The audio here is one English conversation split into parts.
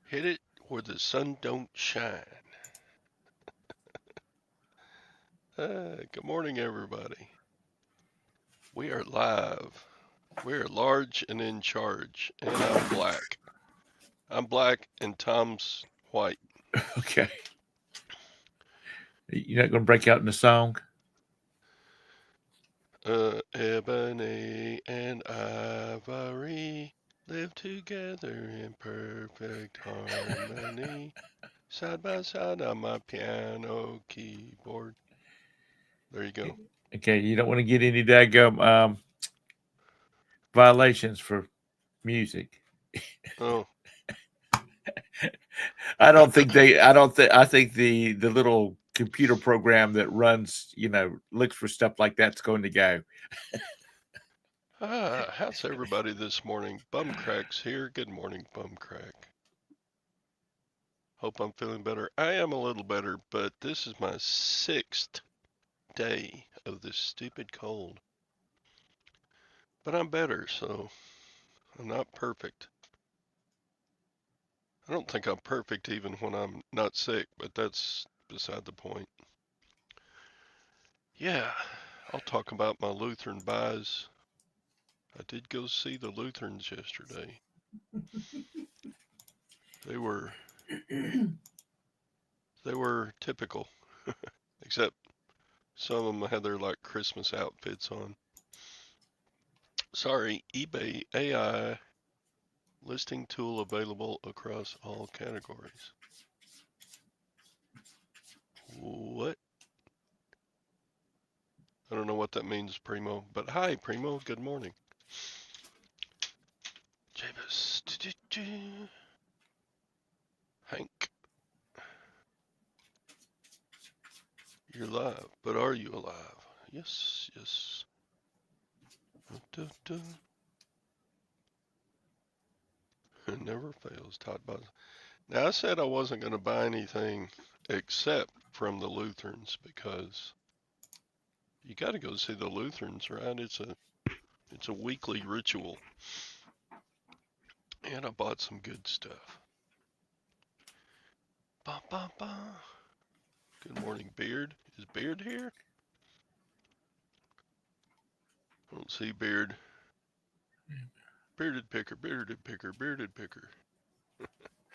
Hit it where the sun don't shine. Good morning, everybody. We are live. We are large and in charge, and I'm black. I'm black and Tom's white. Okay. You're not going to break out in the song? Ebony and ivory live together in perfect harmony. Side by side on my piano keyboard. There you go. Okay, you don't want to get any daggum violations for music. Oh, I don't think they. I don't think. I think the little computer program that runs, looks for stuff like that's going to go. how's everybody this morning? Bumcrack's here. Good morning, Bumcrack. Hope I'm feeling better. I am a little better, but this is my 6th day of this stupid cold. But I'm better, so I'm not perfect. I don't think I'm perfect even when I'm not sick, but that's beside the point. Yeah, I'll talk about my Lutheran buys. I did go see the Lutherans yesterday. They were they were typical, except some of them had their like Christmas outfits on. Sorry, eBay AI listing tool available across all categories. What? I don't know what that means, Primo. But hi, Primo. Good morning. Javis. Hank, you're live. But are you alive? Yes, yes. It never fails. Todd Buzz. Now, I said I wasn't going to buy anything except from the Lutherans because you got to go see the Lutherans, right? It's a weekly ritual. And I bought some good stuff. Ba, ba, ba. Good morning, Beard. Is Beard here? I don't see Beard. Bearded picker, bearded picker, bearded picker.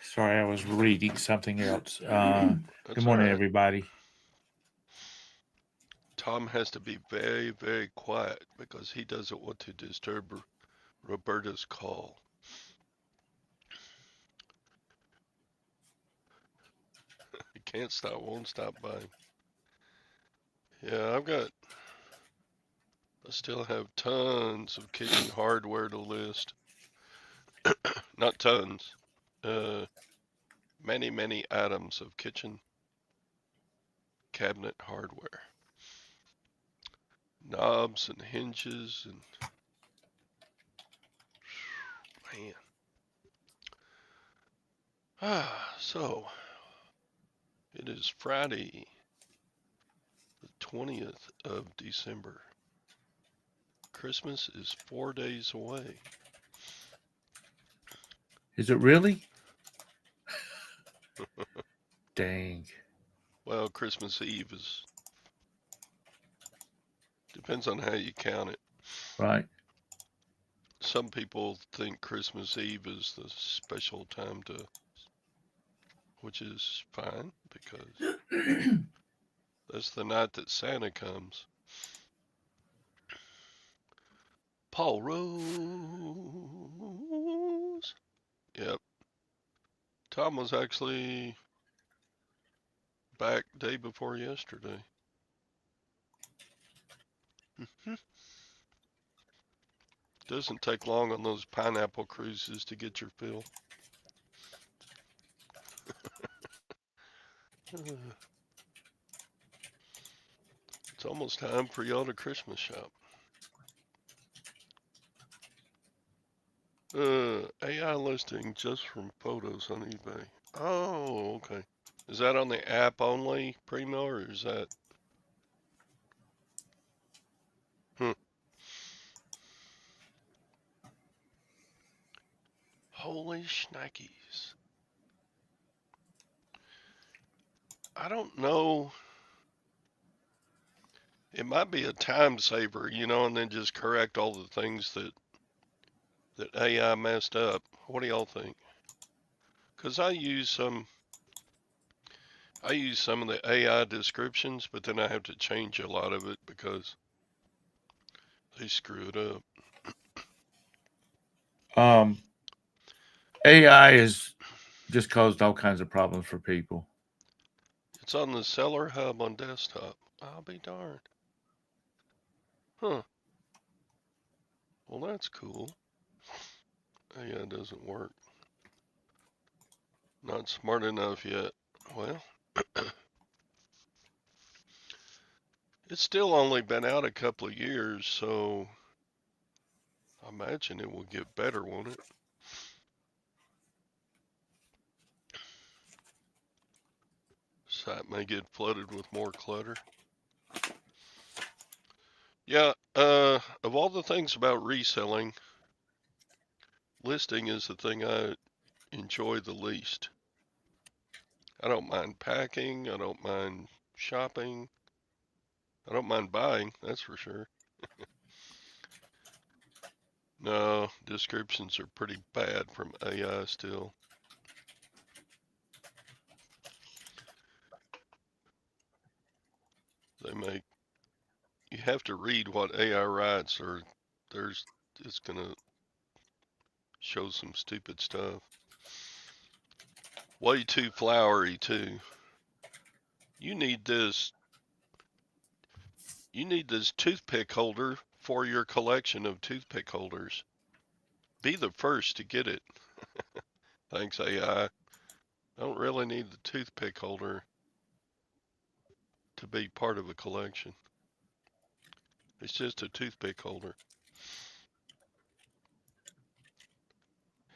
Sorry, I was reading something else. Good That's all morning, right. everybody. Tom has to be very, very quiet because he doesn't want to disturb Roberta's call. He can't stop, won't stop by. Yeah, I still have tons of kitchen hardware to list. Not tons. Uh, many, many items of kitchen cabinet hardware. Knobs and hinges and man. So it is Friday, the 20th of December. Christmas is 4 days away. Is it really? Dang. Well, Christmas Eve depends on how you count it. Right. Some people think Christmas Eve is the special time which is fine because that's the night that Santa comes. Paul Rose. Yep. Tom was actually back day before yesterday. Doesn't take long on those pineapple cruises to get your fill. It's almost time for y'all to Christmas shop. AI listing just from photos on eBay. Oh, okay. Is that on the app only, Primo, or is that? Hmm. Holy shnikes. I don't know. It might be a time saver, and then just correct all the things that AI messed up. What do y'all think? Because I use some of the AI descriptions, but then I have to change a lot of it because they screw it up. AI has just caused all kinds of problems for people. It's on the Seller Hub on desktop. I'll be darned. Huh. Well, that's cool. AI doesn't work. Not smart enough yet. Well, it's still only been out a couple of years, so I imagine it will get better, won't it? Site may get flooded with more clutter. Yeah, of all the things about reselling, listing is the thing I enjoy the least. I don't mind packing, I don't mind shopping, I don't mind buying, that's for sure. No, descriptions are pretty bad from AI still. You have to read what AI writes or it's gonna show some stupid stuff. Way too flowery too. You need this you need this toothpick holder for your collection of toothpick holders. Be the first to get it. Thanks, AI. I don't really need the toothpick holder to be part of a collection. It's just a toothpick holder.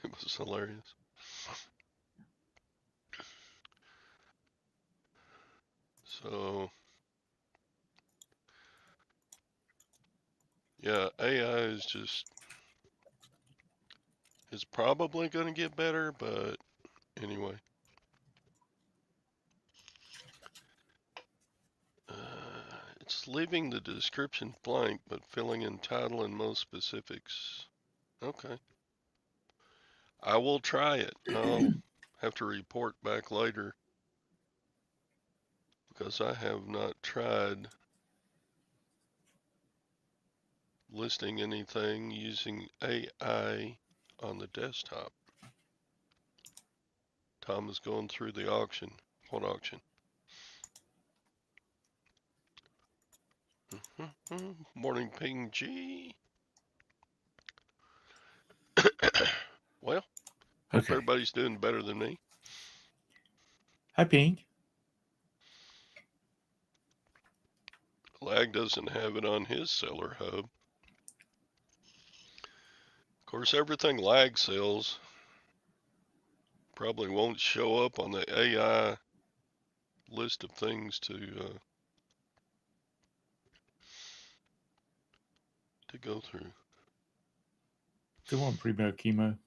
It was hilarious. So, yeah, AI is probably going to get better, but anyway. It's leaving the description blank, but filling in title and most specifics. Okay. I will try it. I'll have to report back later because I have not tried listing anything using AI on the desktop. Tom is going through the auction. What auction? Morning, Ping G. Well, hope Okay. everybody's doing better than me. Hi, Pink. Lag doesn't have it on his seller hub. Of course, everything Lag sells probably won't show up on the AI list of things to go through. Good morning, Primo Chemo.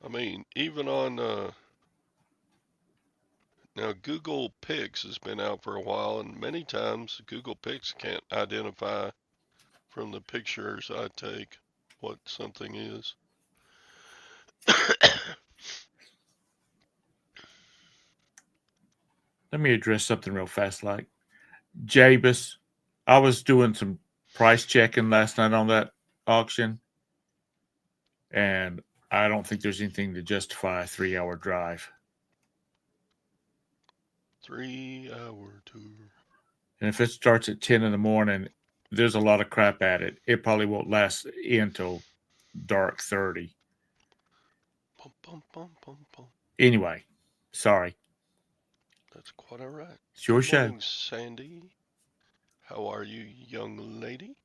I mean, even on now Google Pics has been out for a while, and many times Google Pics can't identify from the pictures I take what something is. Let me address something real fast. Like Jabus, I was doing some price checking last night on that auction, and I don't think there's anything to justify a 3-hour drive. 3-hour tour. And if it starts at 10 in the morning, there's a lot of crap at it. It probably won't last until dark 30. Bum, bum, bum, bum, bum. Anyway, sorry. That's quite all right. It's your Good show. morning, Sandy. How are you, young lady?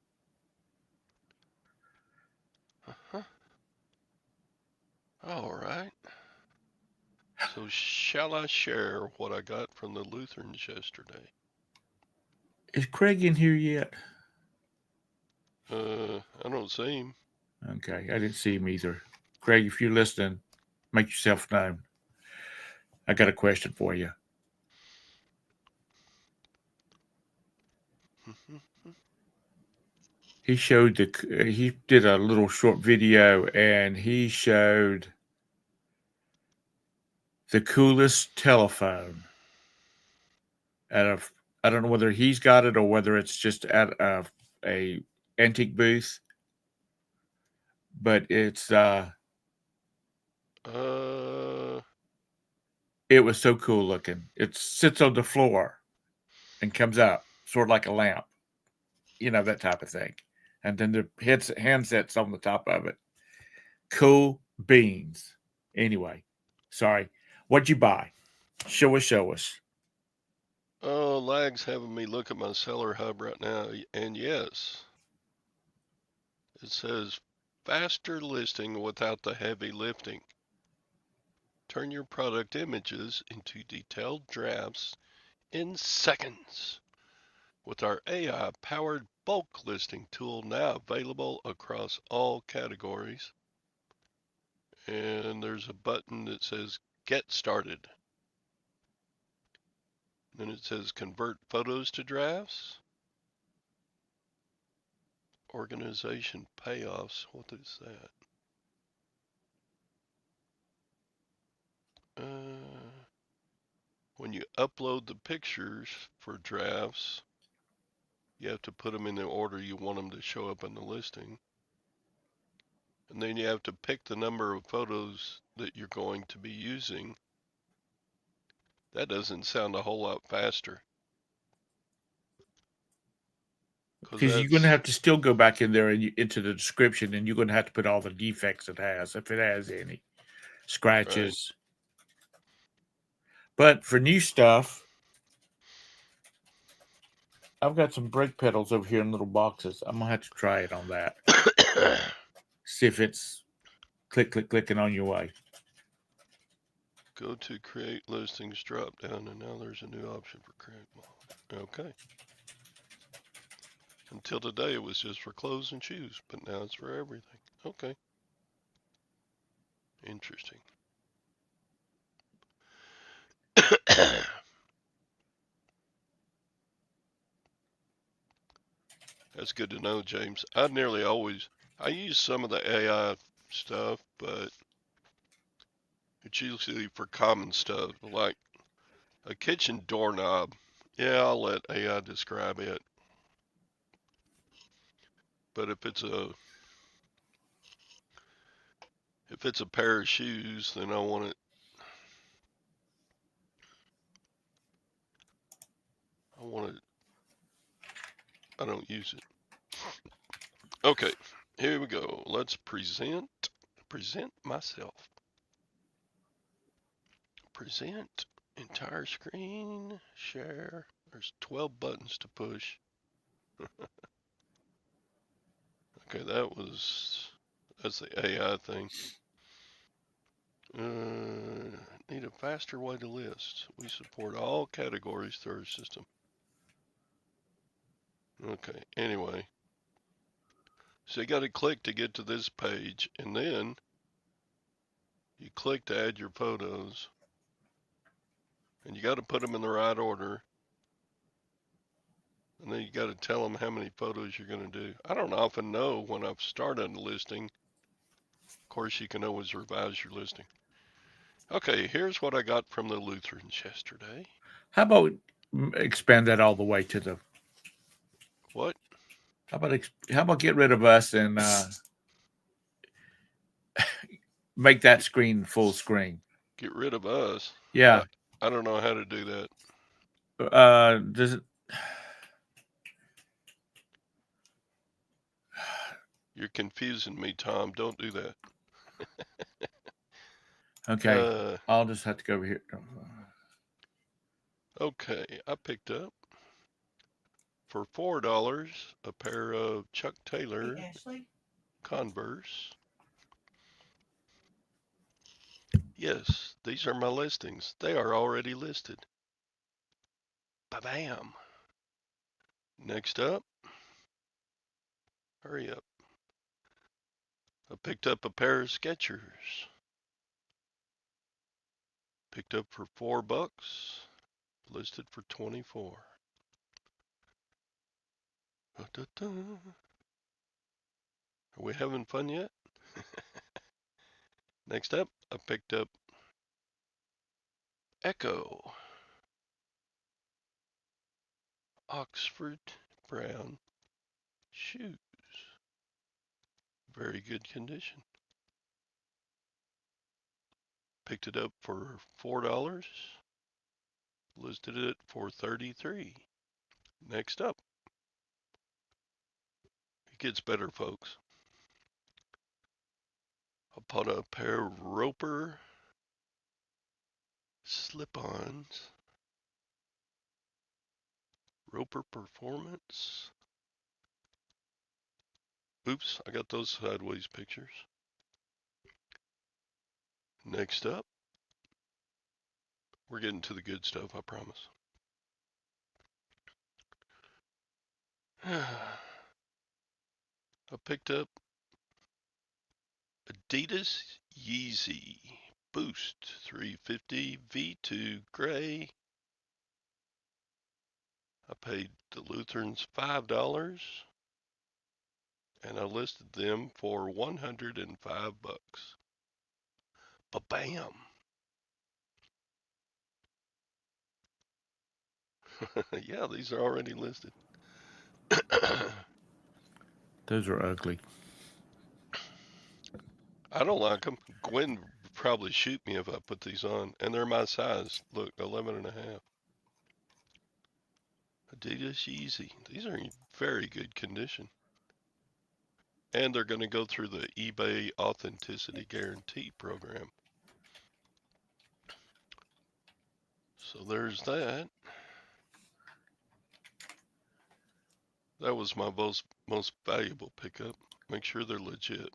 Uh-huh. All right. So shall I share what I got from the Lutherans yesterday? Is Craig in here yet? I don't see him. Okay, I didn't see him either. Craig, if you're listening, make yourself known. I got a question for you. He did a little short video and he showed the coolest telephone out of, I don't know whether he's got it or whether it's just at a antique booth, but it was so cool looking. It sits on the floor and comes out sort of like a lamp, that type of thing. And then the handsets on the top of it. Cool beans. Anyway, sorry. What'd you buy? Show us. Oh, lag's having me look at my seller hub right now, and yes, it says faster listing without the heavy lifting. Turn your product images into detailed drafts in seconds with our AI-powered bulk listing tool now available across all categories. And there's a button that says Get Started. Then it says Convert Photos to Drafts. Organization Payoffs. What is that? When you upload the pictures for drafts, you have to put them in the order you want them to show up in the listing. And then you have to pick the number of photos that you're going to be using. That doesn't sound a whole lot faster. Because you're going to have to still go back in there and into the description, and you're going to have to put all the defects it has, if it has any scratches. Right. But for new stuff, I've got some brake pedals over here in little boxes. I'm going to have to try it on that. See if it's clicking on your way. Go to create listings drop down, and now there's a new option for create model. Okay. Until today, it was just for clothes and shoes, but now it's for everything. Okay. Interesting. That's good to know, James. I use some of the AI stuff, but it's usually for common stuff, like a kitchen doorknob. Yeah, I'll let AI describe it. But if it's a pair of shoes, then I want it. I don't use it. Okay, here we go. Let's present myself. Present entire screen, share. There's 12 buttons to push. Okay, that's the AI thing. Need a faster way to list. We support all categories through our system. Okay, anyway. So you got to click to get to this page, and then you click to add your photos, and you got to put them in the right order, and then you got to tell them how many photos you're going to do. I don't often know when I've started a listing. Of course, you can always revise your listing. Okay, here's what I got from the Lutherans yesterday. How about expand that all the way to the... What? How about get rid of us and make that screen full screen? Get rid of us? Yeah. I don't know how to do that. Does it... You're confusing me, Tom. Don't do that. Okay. I'll just have to go over here. Okay, I picked up for $4 a pair of Chuck Taylor Converse. Yes, these are my listings. They are already listed. Ba-bam. Next up, hurry up. I picked up a pair of Skechers. Picked up for $4, listed for 24. Da-da-da. Are we having fun yet? Next up, I picked up Echo Oxford Brown shoes. Very good condition. Picked it up for $4. Listed it for 33. Next up, it gets better, folks. I bought a pair of Roper slip-ons. Roper Performance. Oops, I got those sideways pictures. Next up, we're getting to the good stuff, I promise. I picked up Adidas Yeezy Boost 350 V2 Gray. I paid the Lutherans $5 and I listed them for 105 bucks. Ba-bam. Yeah, these are already listed. Those are ugly. I don't like them. Gwen would probably shoot me if I put these on. And they're my size. Look, 11 and a half. Adidas Yeezy. These are in very good condition. And they're going to go through the eBay Authenticity Guarantee program. So there's that. That was my most valuable pickup. Make sure they're legit.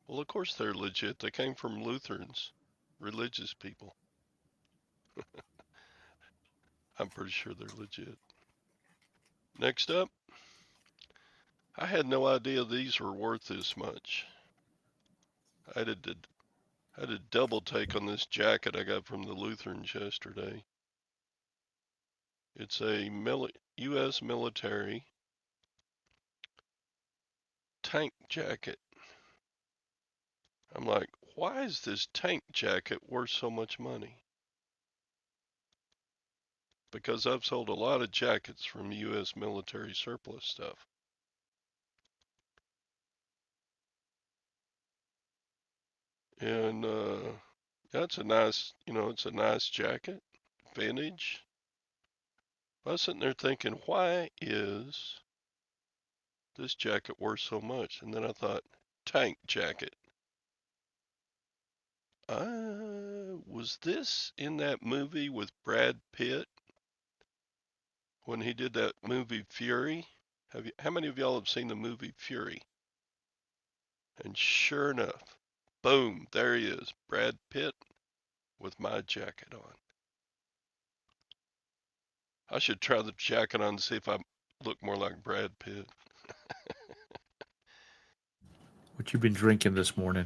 Well, of course they're legit. They came from Lutherans, religious people. I'm pretty sure they're legit. Next up, I had no idea these were worth this much. I had a double take on this jacket I got from the Lutherans yesterday. It's a U.S. military tank jacket. I'm like, why is this tank jacket worth so much money? Because I've sold a lot of jackets from U.S. military surplus stuff. And that's a nice, it's a nice jacket, vintage. I was sitting there thinking, why is this jacket worth so much? And then I thought, tank jacket. Was this in that movie with Brad Pitt when he did that movie Fury? How many of y'all have seen the movie Fury? And sure enough, boom, there he is, Brad Pitt with my jacket on. I should try the jacket on to see if I look more like Brad Pitt. What you been drinking this morning?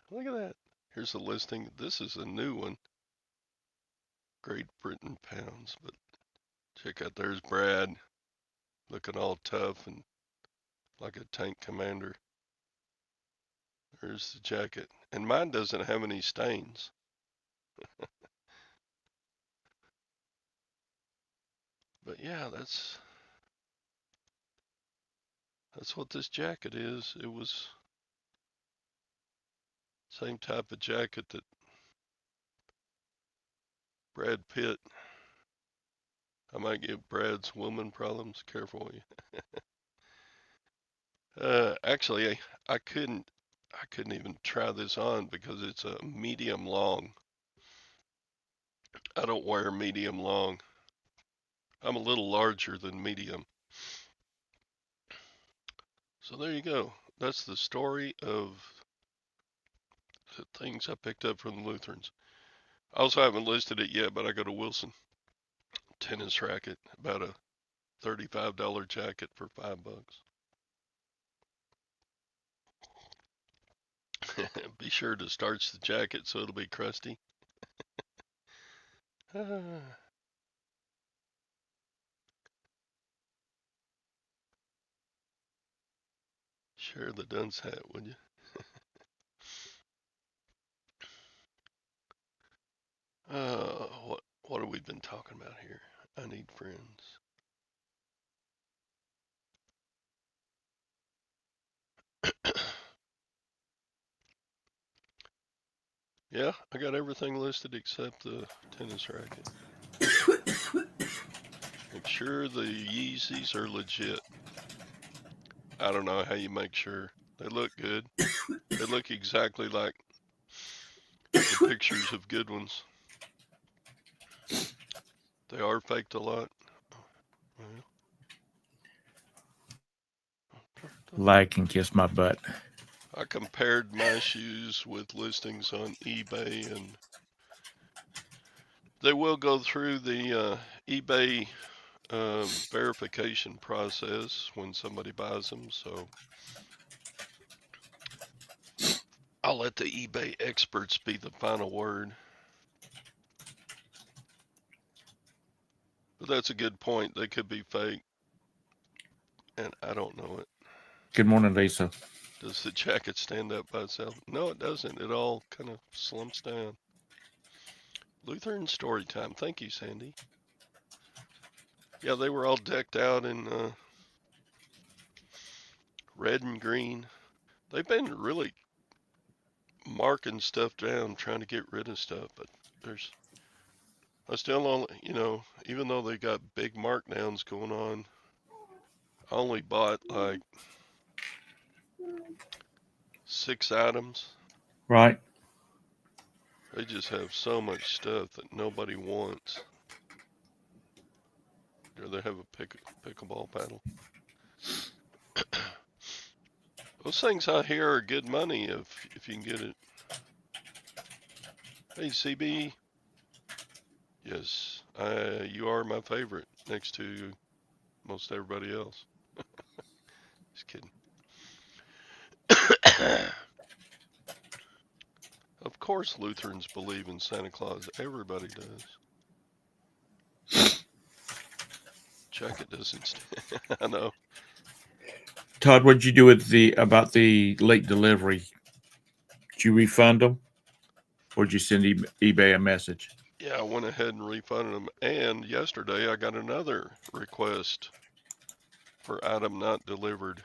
Look at that. Here's a listing. This is a new one. Great Britain pounds, but check out, there's Brad looking all tough and like a tank commander. There's the jacket. And mine doesn't have any stains. But yeah, that's what this jacket is. It was same type of jacket that Brad Pitt. I might give Brad's woman problems. Careful with you. Actually, I couldn't even try this on because it's a medium long. I don't wear medium long. I'm a little larger than medium. So there you go. That's the story of the things I picked up from the Lutherans. I also haven't listed it yet, but I got a Wilson tennis racket, about a $35 jacket for $5. Be sure to starch the jacket so it'll be crusty. Share the dunce hat, would you? What have we been talking about here? I need friends. Yeah, I got everything listed except the tennis racket. Make sure the Yeezys are legit. I don't know how you make sure. They look good. They look exactly like the pictures of good ones. They are faked a lot. Lag can kiss my butt. I compared my shoes with listings on eBay, and they will go through the eBay verification process when somebody buys them. So I'll let the eBay experts be the final word. But that's a good point. They could be fake, and I don't know it. Good morning, Lisa. Does the jacket stand up by itself? No, it doesn't. It all kind of slumps down. Lutheran story time. Thank you, Sandy. Yeah, they were all decked out in red and green. They've been really marking stuff down, trying to get rid of stuff, but I still only, even though they got big markdowns going on, I only bought like 6 items. Right. They just have so much stuff that nobody wants. Or they have a pickleball paddle. Those things out here are good money if you can get it. Hey, CB. Yes, you are my favorite next to most everybody else. Just kidding. Of course, Lutherans believe in Santa Claus. Everybody does. Jacket doesn't stand. I know. Todd, what'd you do with about the late delivery? Did you refund them, or did you send eBay a message? Yeah, I went ahead and refunded them. And yesterday I got another request for item not delivered.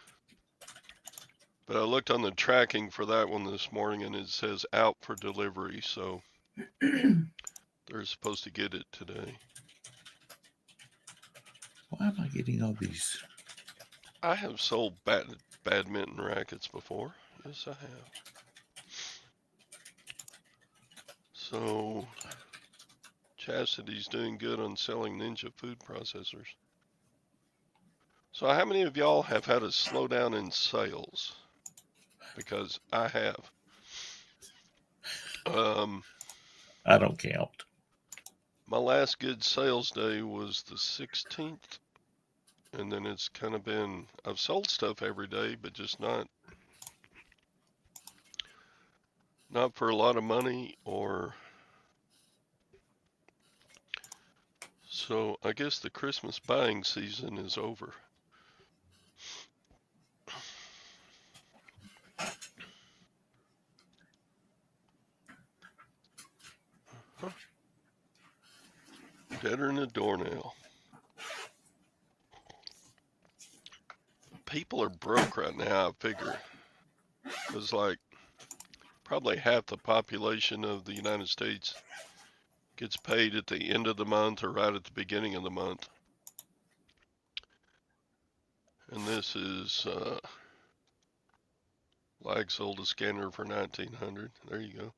But I looked on the tracking for that one this morning and it says out for delivery. So they're supposed to get it today. Why am I getting all these? I have sold badminton rackets before. Yes, I have. So Chastity's doing good on selling Ninja food processors. So how many of y'all have had a slowdown in sales? Because I have. I don't count. My last good sales day was the 16th. And then it's kind of been, I've sold stuff every day, but just not for a lot of money or, so I guess the Christmas buying season is over. Huh. Deader than a doornail. People are broke right now, I figure. Because like probably half the population of the United States gets paid at the end of the month or right at the beginning of the month. And this is Lag sold a scanner for $1,900. There you go.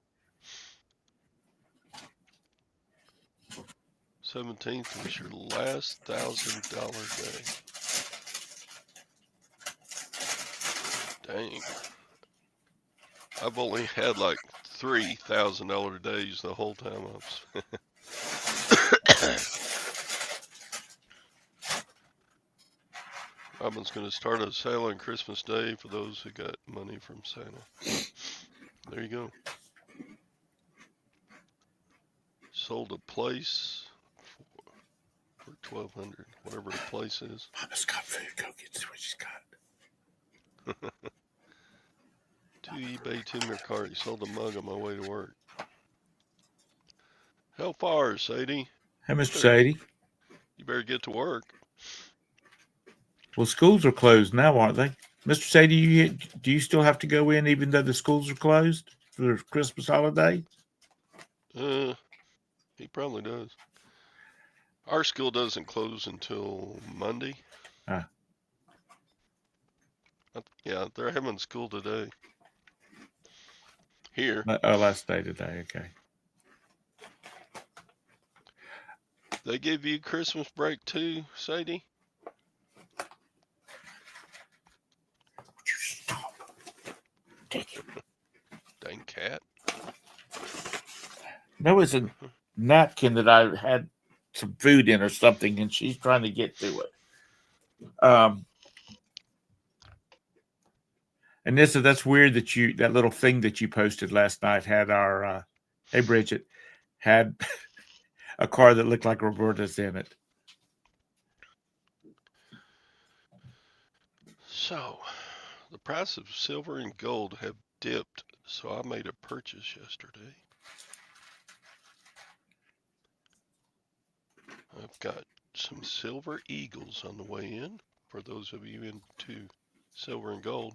17th was your last $1,000 day. Dang. I've only had like $3,000 days the whole time Robin's going to start a sale on Christmas Day for those who got money from Santa. There you go. Sold a place for 1,200, whatever a place is. Mama's got food. Go get what she's got. To eBay, to Mercari. Sold a mug on my way to work. How far, Sadie? Hey, Mr. Sadie. You better get to work. Well, schools are closed now, aren't they? Mr. Sadie, do you still have to go in even though the schools are closed for the Christmas holiday? He probably does. Our school doesn't close until Monday. Yeah, they're having school today. Here. Last day today, okay. They give you Christmas break too, Sadie? Would you stop? Take it. Dang cat. There was a napkin that I had some food in or something, and she's trying to get to it. And that's weird that little thing that you posted last night had our hey Bridget had a car that looked like Roberta's in it. So, the price of silver and gold have dipped, so I made a purchase yesterday. I've got some silver eagles on the way in for those of you into silver and gold.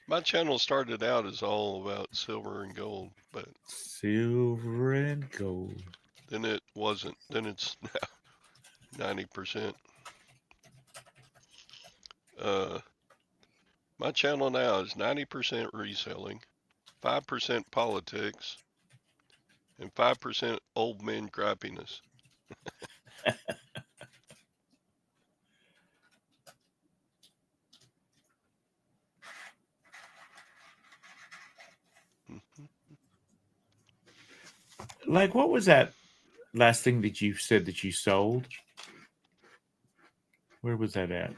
My channel started out as all about silver and gold, but silver and gold. Then it wasn't. Then it's now 90%. My channel now is 90% reselling, 5% politics, and 5% old men grappiness. Like, what was that last thing that you said that you sold? Where was that at?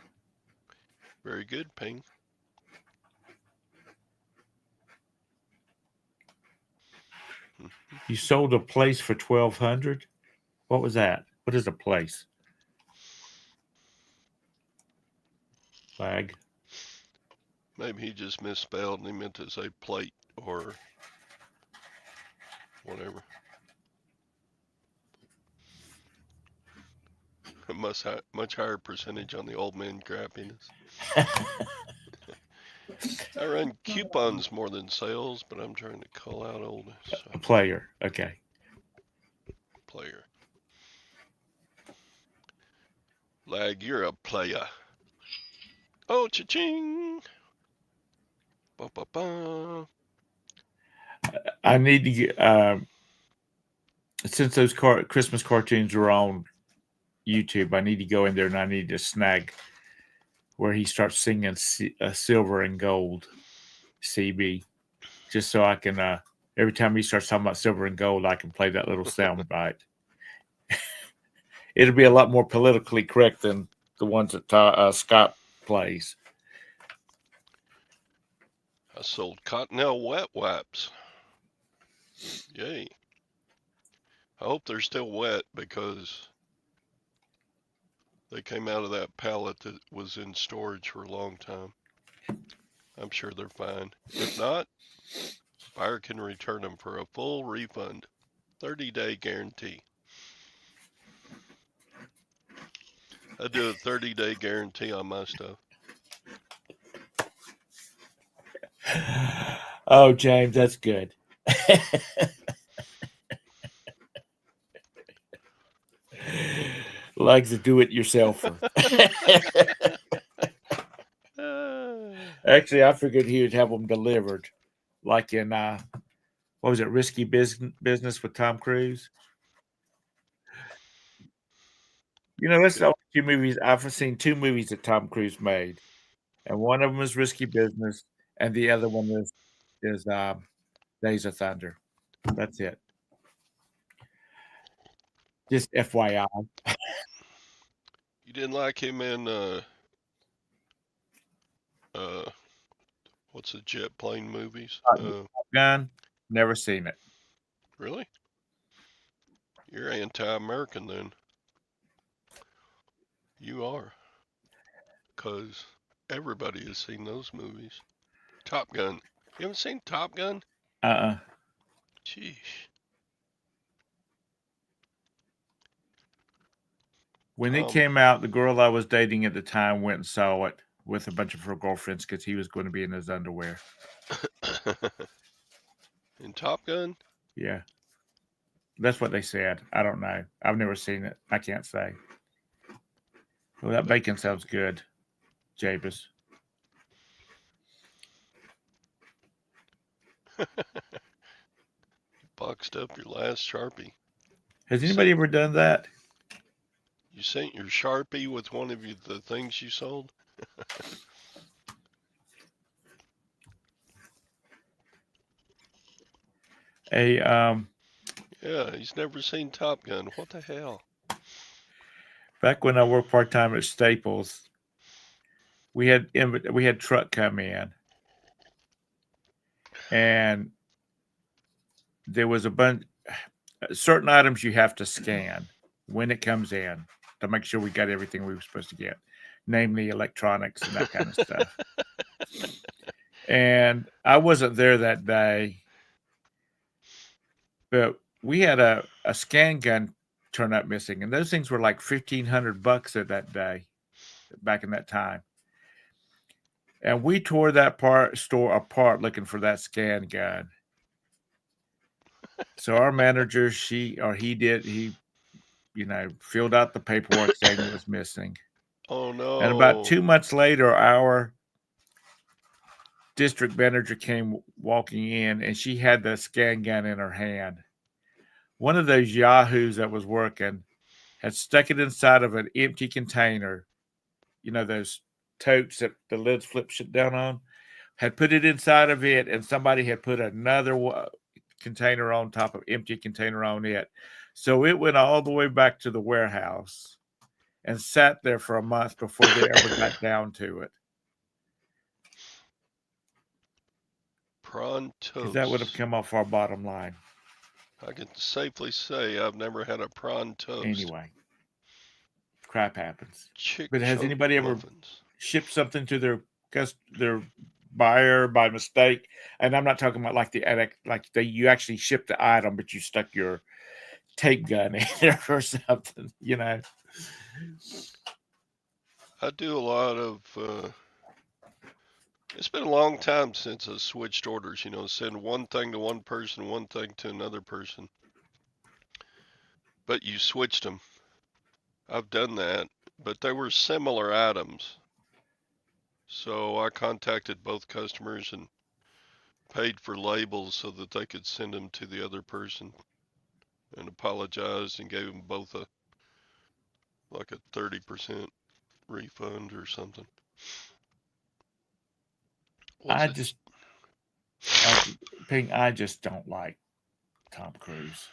Very good, Ping. You sold a place for 1,200. What was that? What is a place? Flag. Maybe he just misspelled and he meant to say plate or whatever. A much higher percentage on the old man grappiness. I run coupons more than sales, but I'm trying to call out old. A player. Okay. Player. Lag, you're a player. Oh, cha-ching. Ba-ba-ba. I need to get, since those Christmas cartoons are on YouTube, I need to go in there and I need to snag where he starts singing silver and gold CB, just so I can, every time he starts talking about silver and gold, I can play that little sound bite. It'll be a lot more politically correct than the ones that Scott plays. I sold Cottonelle wet wipes. Yay. I hope they're still wet because they came out of that pallet that was in storage for a long time. I'm sure they're fine. If not, buyer can return them for a full refund. 30-day guarantee. I do a 30-day guarantee on my stuff. Oh, James, that's good. Like the do-it-yourselfer. Actually, I figured he would have them delivered, like in what was it, Risky Business with Tom Cruise? You know, that's the only two movies I've seen. Two movies that Tom Cruise made, and one of them is Risky Business, and the other one is Days of Thunder. That's it. Just FYI. You didn't like him in What's the jet plane movies? Gun, never seen it. Really? You're anti-American then. You are. Because everybody has seen those movies. Top Gun. You haven't seen Top Gun? Uh-uh. Jeez. When it came out, the girl I was dating at the time went and saw it with a bunch of her girlfriends because he was going to be in his underwear. In Top Gun? Yeah. That's what they said. I don't know. I've never seen it. I can't say. Well, that bacon sounds good, Jabez. Boxed up your last Sharpie. Has anybody ever done that? You sent your Sharpie with one of the things you sold? Yeah, he's never seen Top Gun. What the hell? back when I worked part-time at Staples, we had truck come in, and there was a bunch certain items you have to scan when it comes in to make sure we got everything we were supposed to get, namely electronics and that kind of stuff. And I wasn't there that day, but we had a scan gun turn up missing, and those things were like $1,500 at that day, back in that time. And we tore that store apart looking for that scan gun. So our manager, he filled out the paperwork saying it was missing. Oh no. And about 2 months later, our district manager came walking in, and she had the scan gun in her hand. One of those yahoos that was working had stuck it inside of an empty container, those totes that the lids flip shit down on, had put it inside of it, and somebody had put another container on top of empty container on it. So it went all the way back to the warehouse and sat there for a month before they ever got down to it. Prawn toast. Because that would have come off our bottom line. I can safely say I've never had a prawn toast. Anyway, crap happens. Chick But has anybody ever muffins. shipped something to their buyer by mistake? And I'm not talking about you actually shipped the item, but you stuck your tape gun in there or something, I do a lot of. It's been a long time since I switched orders. Send one thing to one person, one thing to another person. But you switched them. I've done that, but they were similar items. So I contacted both customers and paid for labels so that they could send them to the other person, and apologized and gave them both a 30% refund or something. I just don't like Tom Cruise.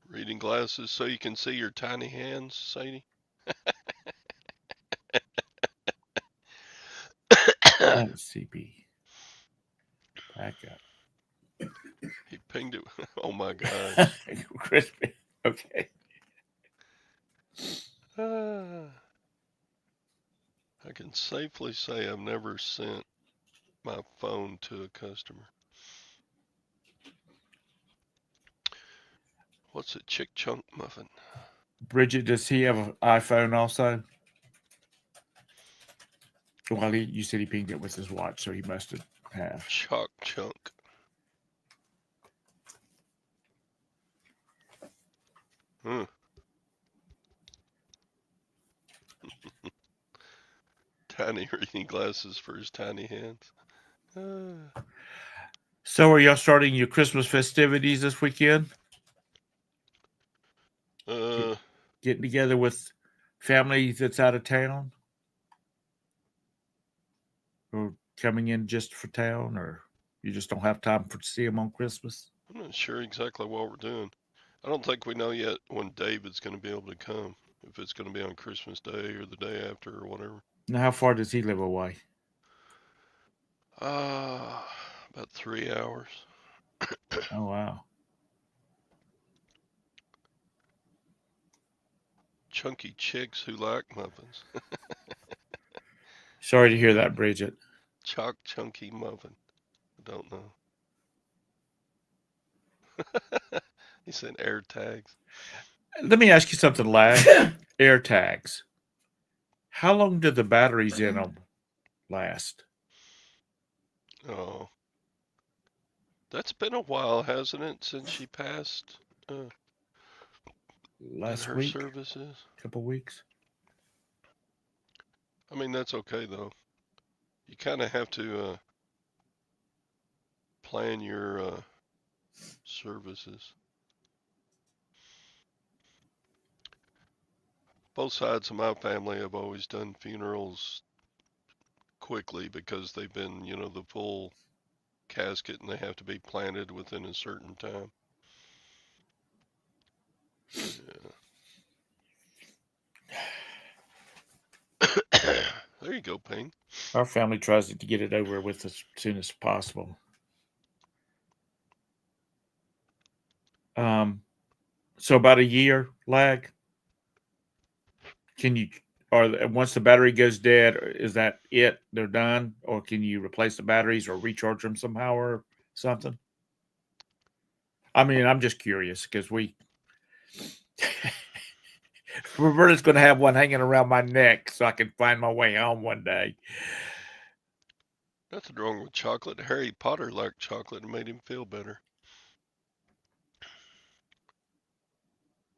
Reading glasses so you can see your tiny hands, Sadie? CB. Back up. He pinged it. Oh my gosh. Crispy. Okay. I can safely say I've never sent my phone to a customer. What's a chick chunk muffin? Bridget, does he have an iPhone also? Well, you said he pinged it with his watch, so he must have. Chalk chunk. Tiny reading glasses for his tiny hands. So are y'all starting your Christmas festivities this weekend? Getting together with family that's out of town? Or coming in just for town? Or you just don't have time to see them on Christmas? I'm not sure exactly what we're doing. I don't think we know yet when David's going to be able to come. if it's going to be on Christmas Day or the day after or whatever. Now, how far does he live away? About 3 hours. Oh, wow. Chunky chicks who like muffins. Sorry to hear that, Bridget. Chalk chunky muffin. I don't know. He said air tags. Let me ask you something, Lag. Air tags. How long do the batteries in them last? Oh, that's been a while, hasn't it, since she passed in Last her week? services? Couple weeks? I mean, that's okay though. You kind of have to plan your services. Both sides of my family have always done funerals quickly because they've been, the full casket and they have to be planted within a certain time. Yeah. There you go, Ping. Our family tries to get it over with as soon as possible. So about a year lag. Can you, or once the battery goes dead, is that it? They're done, or can you replace the batteries or recharge them somehow or something? I mean, I'm just curious because Roberta's going to have one hanging around my neck so I can find my way home one day. Nothing wrong with chocolate. Harry Potter liked chocolate and made him feel better.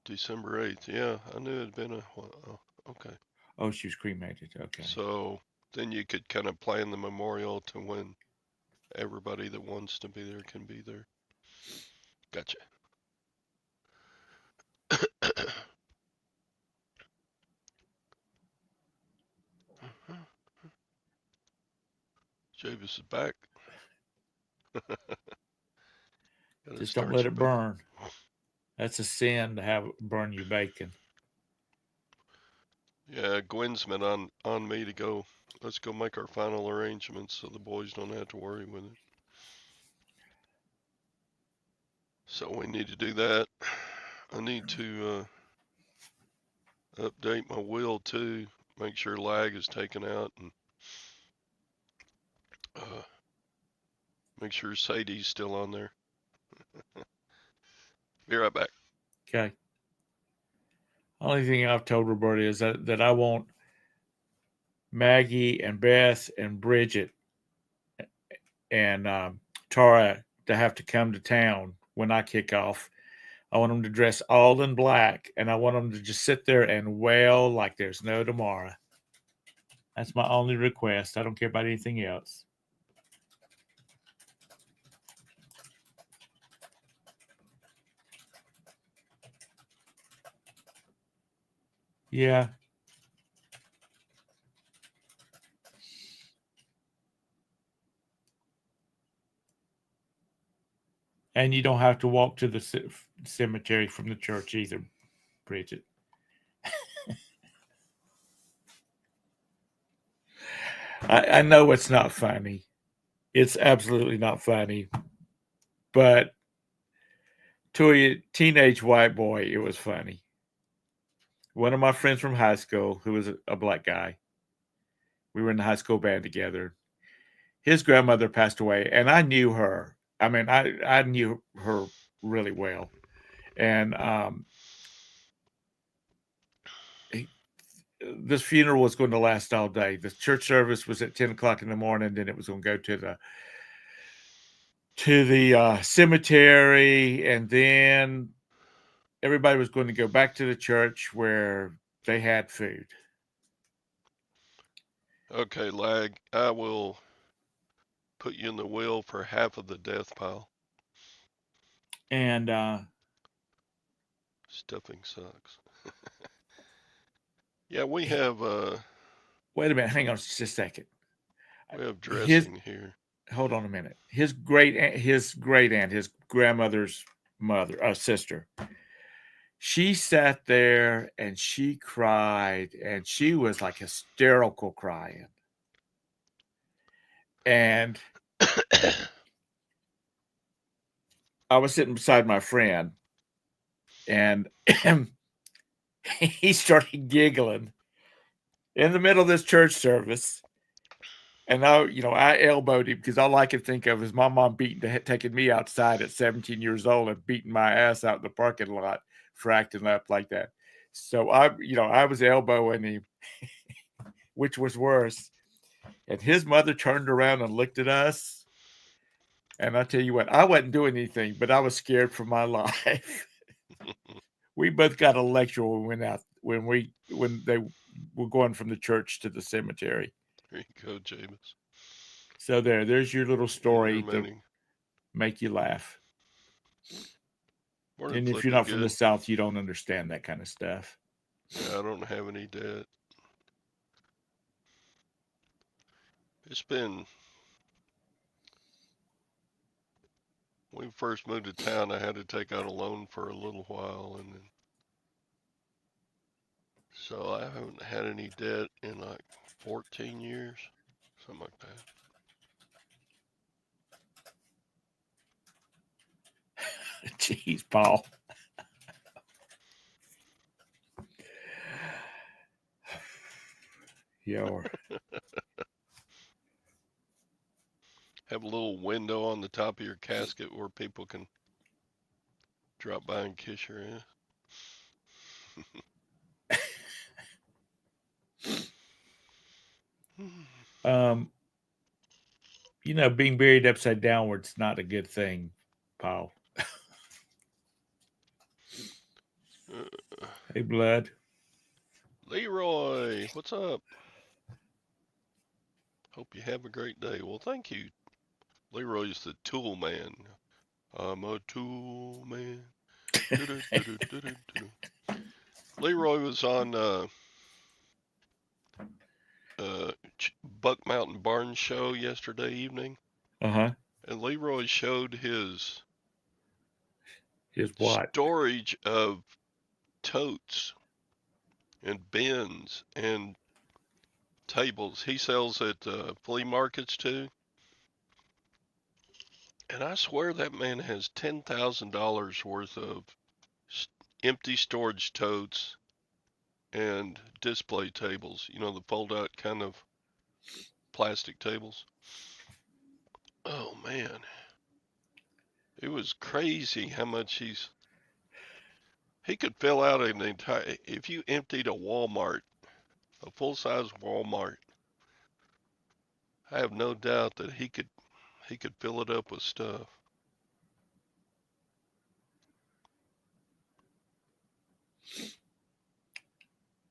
December 8th. Yeah, I knew it had been a while. Oh, okay. Oh, she was cremated. Okay. So then you could kind of plan the memorial to when everybody that wants to be there can be there. Gotcha. Javis is back. Just don't let it burn. That's a sin to have it burn your bacon. Yeah, Gwen's been on me to go. Let's go make our final arrangements so the boys don't have to worry with it. So we need to do that. I need to update my will too. Make sure lag is taken out and make sure Sadie's still on there. Be right back. Okay. Only thing I've told Roberta is that I want Maggie and Beth and Bridget and Tara to have to come to town when I kick off. I want them to dress all in black, and I want them to just sit there and wail like there's no tomorrow. That's my only request. I don't care about anything else. Yeah. And you don't have to walk to the cemetery from the church either, Bridget. I know it's not funny. It's absolutely not funny. But to a teenage white boy, it was funny. One of my friends from high school, who was a black guy, we were in the high school band together. His grandmother passed away, and I knew her. I mean, I knew her really well. And this funeral was going to last all day. The church service was at 10 o'clock in the morning. Then it was going to go to the cemetery, and then everybody was going to go back to the church where they had food. Okay, lag. I will put you in the will for half of the death pile. And Stuffing sucks. Yeah, we have wait a minute, hang on just a second. we have dressing here. Hold on a minute. His great aunt, his grandmother's sister. she sat there and she cried, and she was like hysterical crying. And I was sitting beside my friend, and he started giggling in the middle of this church service. And I elbowed him because all I could think of is my mom taking me outside at 17 years old and beating my ass out in the parking lot for acting up like that. So I was elbowing him, which was worse. And his mother turned around and looked at us. And I tell you what, I wasn't doing anything, but I was scared for my life. We both got a lecture when we went out when they were going from the church to the cemetery. Here you go, James. So there's your little story to make you laugh. Morning, And if Flippy, you're not good. from the South, you don't understand that kind of stuff. Yeah, I don't have any debt. It's been, when we first moved to town, I had to take out a loan for a little while, and then, so I haven't had any debt in like 14 years, something like that. Jeez, Paul. Yeah. Have a little window on the top of your casket where people can drop by and kiss your ass. Being buried upside downward's not a good thing, Paul. Hey, Blood. Leroy, what's up? Hope you have a great day. Well, thank you. Leroy's the tool man. I'm a tool man. Leroy was on Buck Mountain Barn show yesterday evening. Uh-huh. And Leroy showed his what? Storage of totes and bins and tables. He sells at flea markets too. And I swear that man has $10,000 worth of empty storage totes and display tables. You know, the fold out kind of plastic tables. Oh man. It was crazy how much he could fill out an entire, if you emptied a Walmart, a full size Walmart, I have no doubt that he could fill it up with stuff.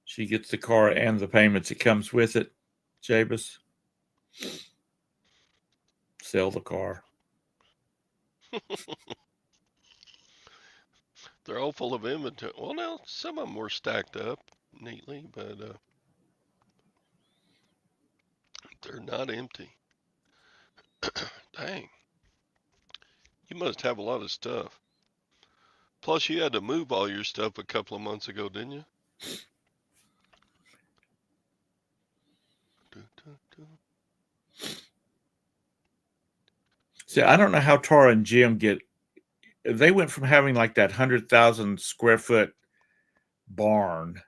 She gets the car and the payments that comes with it, Jabus. Sell the car. They're all full of inventory. Well, now, some of them were stacked up neatly, but they're not empty. Dang. You must have a lot of stuff. Plus, you had to move all your stuff a couple of months ago, didn't you? See, I don't know how Tara and Jim they went from having like that 100,000 square foot barn.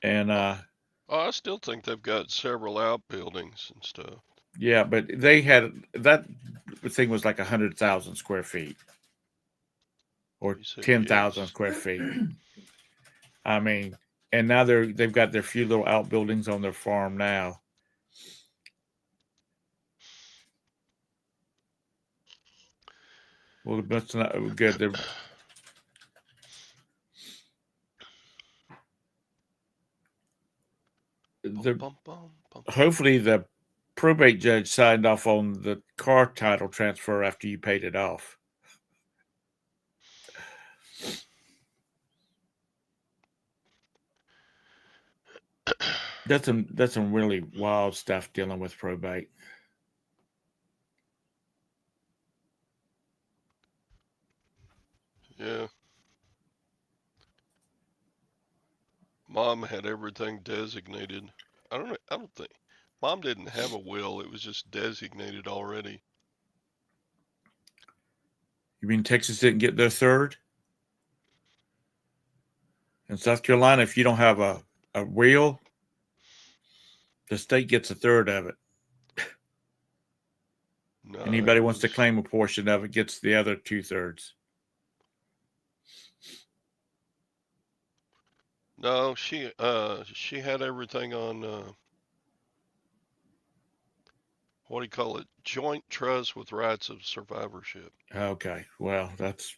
And I still think they've got several outbuildings and stuff. Yeah, but they had that thing was like 100,000 square feet or 10,000 square feet. I mean, and now they've got their few little outbuildings on their farm now. Well, that's not good. Hopefully the probate judge signed off on the car title transfer after you paid it off. That's some really wild stuff dealing with probate. Yeah. Mom had everything designated. I don't think Mom didn't have a will. It was just designated already. You mean Texas didn't get their third? In South Carolina, if you don't have a will, the state gets a third of it. No, Anybody it wants to was claim a portion of it gets the other 2/3. no. She had everything on what do you call it? Joint trust with rights of survivorship. Okay, well, that's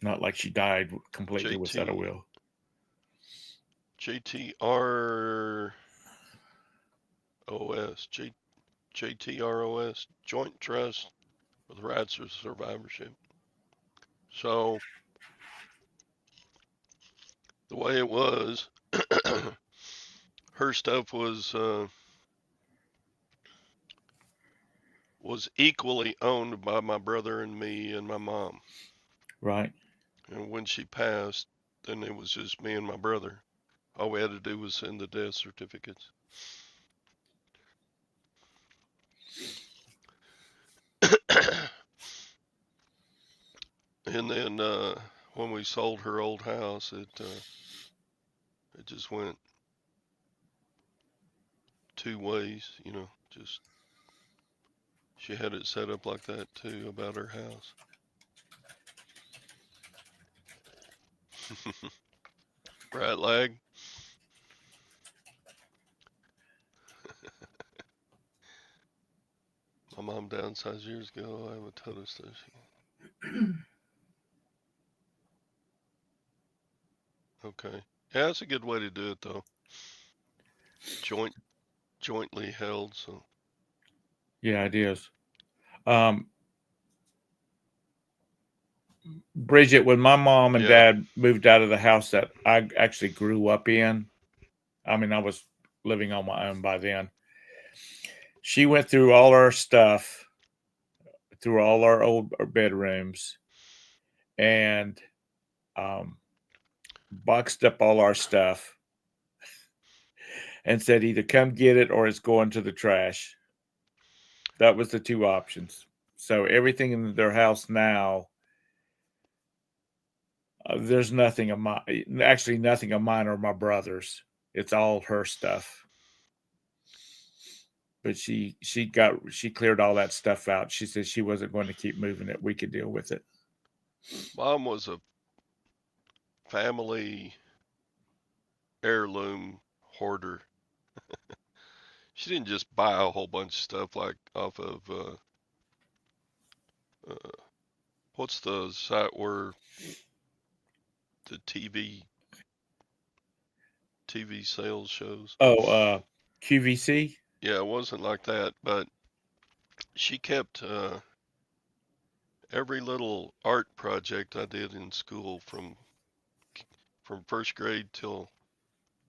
not like she died completely without a JT will. JTROS JTROS joint trust with rights of survivorship. So the way it was, her stuff was equally owned by my brother and me and my mom. Right. And when she passed, then it was just me and my brother. All we had to do was send the death certificates. And then when we sold her old house, it just went two ways, you know. Just she had it set up like that too about her house. Right leg. My mom downsized years ago. I have a total station. Okay. Yeah, that's a good way to do it though. Joint jointly held. So Yeah, it is. Um, Bridget, when my mom and yeah. dad moved out of the house that I actually grew up in, I mean, I was living on my own by then. She went through all our stuff, through all our old bedrooms, and um, boxed up all our stuff and said either come get it or it's going to the trash. That was the two options. So everything in their house now, there's nothing of my, actually nothing of mine or my brother's. It's all her stuff. But she cleared all that stuff out. She said she wasn't going to keep moving it. We could deal with it. Mom was a family heirloom hoarder. She didn't just buy a whole bunch of stuff like off of uh, what's the site where the TV sales shows. Oh, QVC. Yeah, it wasn't like that, but she kept every little art project I did in school from first grade till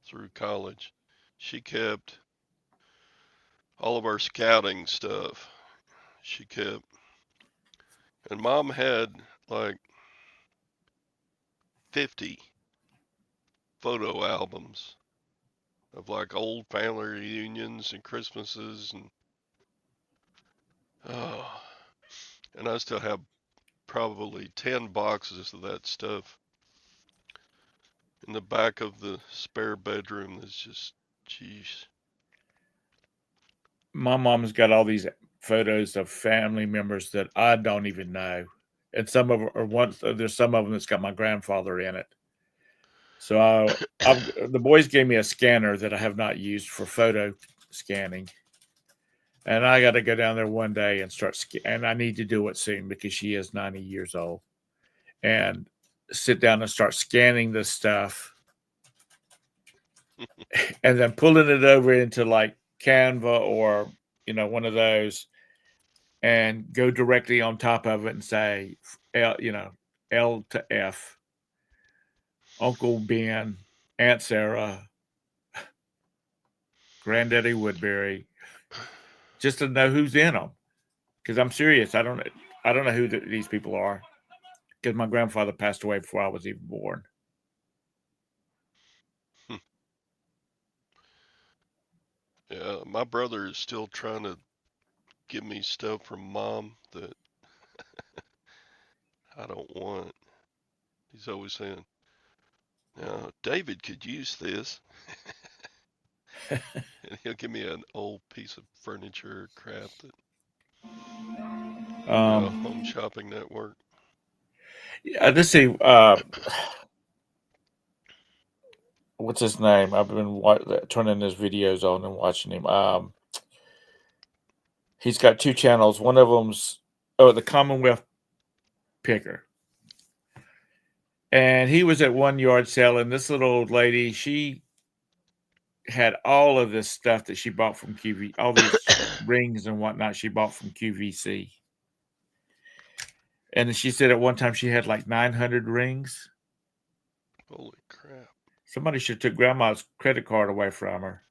through college. She kept all of our scouting stuff. She kept, and mom had like 50 photo albums of like old family reunions and Christmases and oh, and I still have probably 10 boxes of that stuff in the back of the spare bedroom. That's just, jeez. My mom's got all these photos of family members that I don't even know, and some of them are once. There's some of them that's got my grandfather in it. So the boys gave me a scanner that I have not used for photo scanning, and I got to go down there one day and and I need to do it soon because she is 90 years old, and sit down and start scanning this stuff, and then pulling it over into like Canva or one of those, and go directly on top of it and say, L to F, Uncle Ben, Aunt Sarah, Granddaddy Woodbury, just to know who's in them. Because I'm serious, I don't know who these people are. because my grandfather passed away before I was even born. Yeah, my brother is still trying to give me stuff from mom that I don't want. He's always saying, "Now, David could use this," and he'll give me an old piece of furniture or crap that, Home Shopping Network. Let's see. What's his name? I've been turning his videos on and watching him. He's got two channels. One of them's the Commonwealth Picker, and he was at one yard sale, and this little old lady, she had all of this stuff that she bought from QV, all these rings and whatnot she bought from QVC. And she said at one time she had like 900 rings. Holy crap. Somebody should have took grandma's credit card away from her.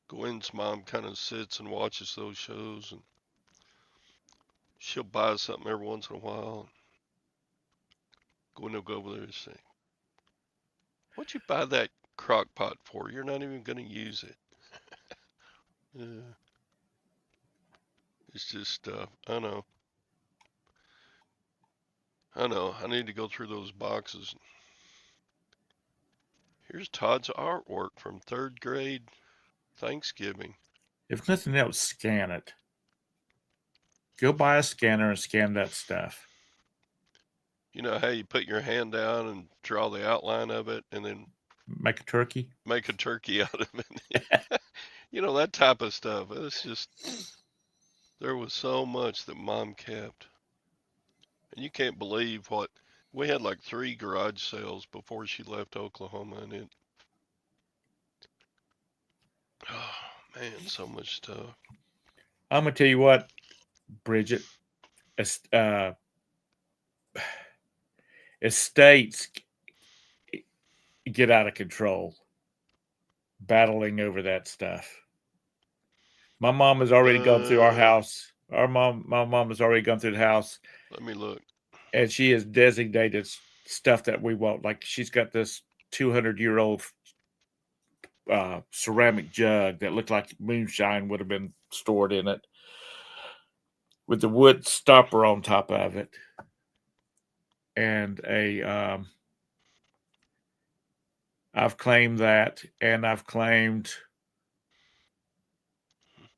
Gwen's mom kind of sits and watches those shows, and she'll buy something every once in a while. Gwen will go over there and say, "What'd you buy that crock pot for? You're not even going to use it." Yeah. It's just, I know. I need to go through those boxes. Here's Todd's artwork from 3rd grade Thanksgiving. If nothing else, scan it. Go buy a scanner and scan that stuff. You know how you put your hand down and draw the outline of it and then make a turkey? Make a turkey out of it. You know, that type of stuff. It's just, there was so much that mom kept. And you can't believe what, we had like 3 garage sales before she left Oklahoma, and it, oh man, so much stuff. I'm going to tell you what, Bridget, estates get out of control battling over that stuff. My mom has already gone through our house. My mom has already gone through the house. Let me look. And she has designated stuff that we want. Like she's got this 200-year-old ceramic jug that looked like moonshine would have been stored in it, with the wood stopper on top of it, and I've claimed that, and I've claimed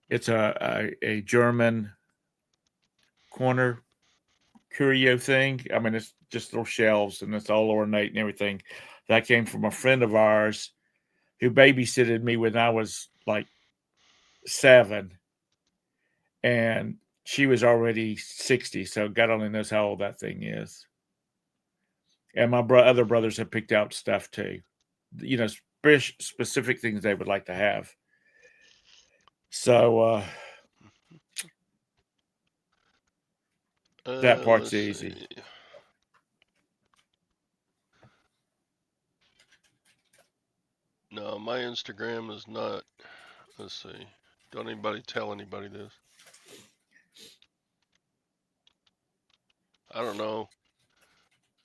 it's a German corner curio thing. I mean, it's just little shelves and it's all ornate and everything. That came from a friend of ours who babysitted me when I was like 7, and she was already 60, so God only knows how old that thing is. And my other brothers have picked out stuff too, you know, specific things they would like to have. So that part's easy. See. No, my Instagram is not. Let's see. Don't anybody tell anybody this. I don't know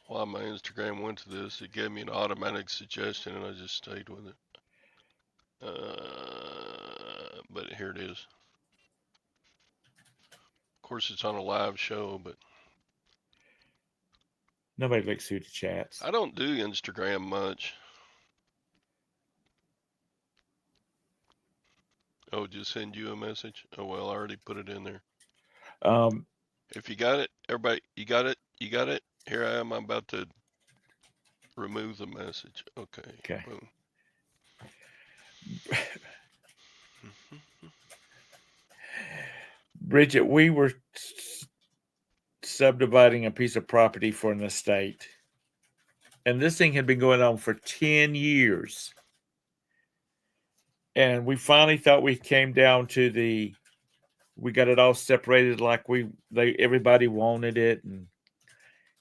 why my Instagram went to this. It gave me an automatic suggestion and I just stayed with it. But here it is. Of course, it's on a live show, but nobody looks through the chats. I don't do Instagram much. Oh, just send you a message? Oh, well, I already put it in there. If you got it, everybody, you got it? You got it? Here I am. I'm about to remove the message. Okay. Boom. Bridget, we were subdividing a piece of property for an estate, and this thing had been going on for 10 years. And we finally thought we came down to we got it all separated like everybody wanted it, and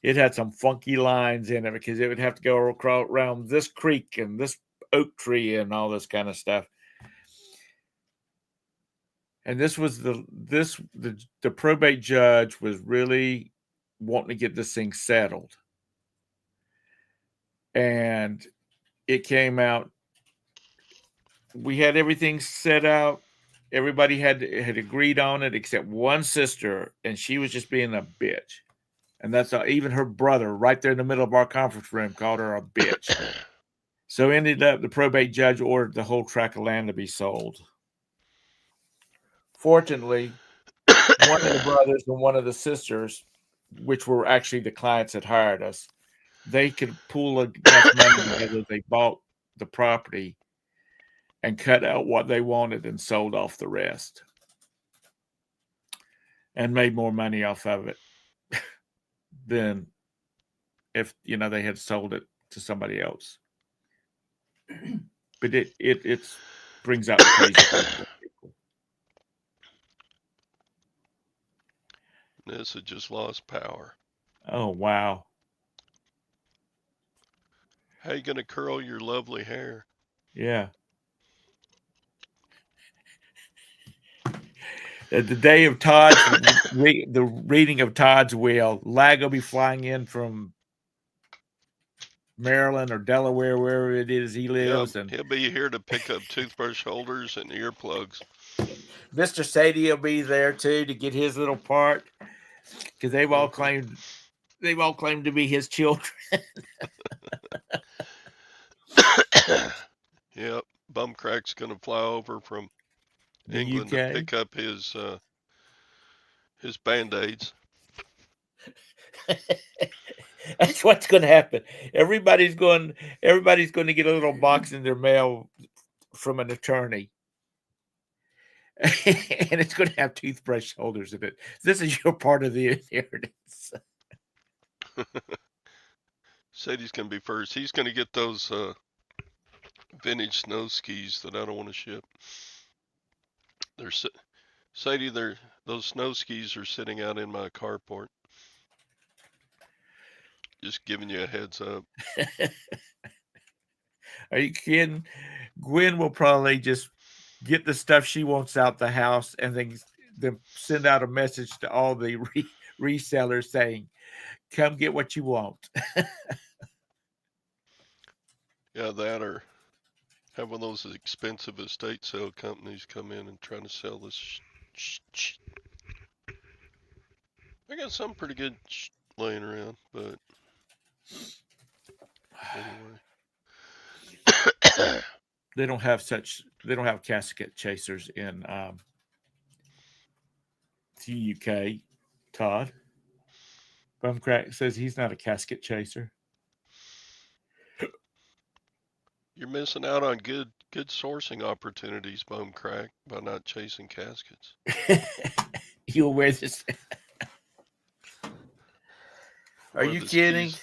it had some funky lines in it because it would have to go around this creek and this oak tree and all this kind of stuff. And this was the probate judge was really wanting to get this thing settled, and it came out. We had everything set out. Everybody had agreed on it except one sister, and she was just being a bitch. And that's even her brother, right there in the middle of our conference room, called her a bitch. So ended up the probate judge ordered the whole tract of land to be sold. Fortunately, one of the brothers and one of the sisters, which were actually the clients that hired us, they could pool enough money together. They bought the property and cut out what they wanted and sold off the rest and made more money off of it than if they had sold it to somebody else. But it brings out the crazy. Nessa just lost power. Oh wow. How you gonna curl your lovely hair? Yeah. The day of Todd's the reading of Todd's will, Lag will be flying in from Maryland or Delaware, wherever it is he lives, Yep, and he'll be here to pick up toothbrush holders and earplugs. Mr. Sadie will be there too to get his little part because they've all claimed to be his children. Yep, Bumcrack's gonna fly over from The England to UK. pick up his Band-Aids. That's what's going to happen. Everybody's going to get a little box in their mail from an attorney. And it's going to have toothbrush holders in it. This is your part of the inheritance. Sadie's gonna be first. He's gonna get those vintage snow skis that I don't want to ship. Sadie, those snow skis are sitting out in my carport. Just giving you a heads up. Are you kidding? Gwen will probably just get the stuff she wants out the house and then send out a message to all the resellers saying, "Come get what you want." Yeah, that or have one of those expensive estate sale companies come in and try to sell this. I got some pretty good laying around, but anyway. They don't have casket chasers in the UK, Todd. Bumcrack says he's not a casket chaser. You're missing out on good sourcing opportunities, Bumcrack, by not chasing caskets. You'll wear this. Are you kidding? Skis.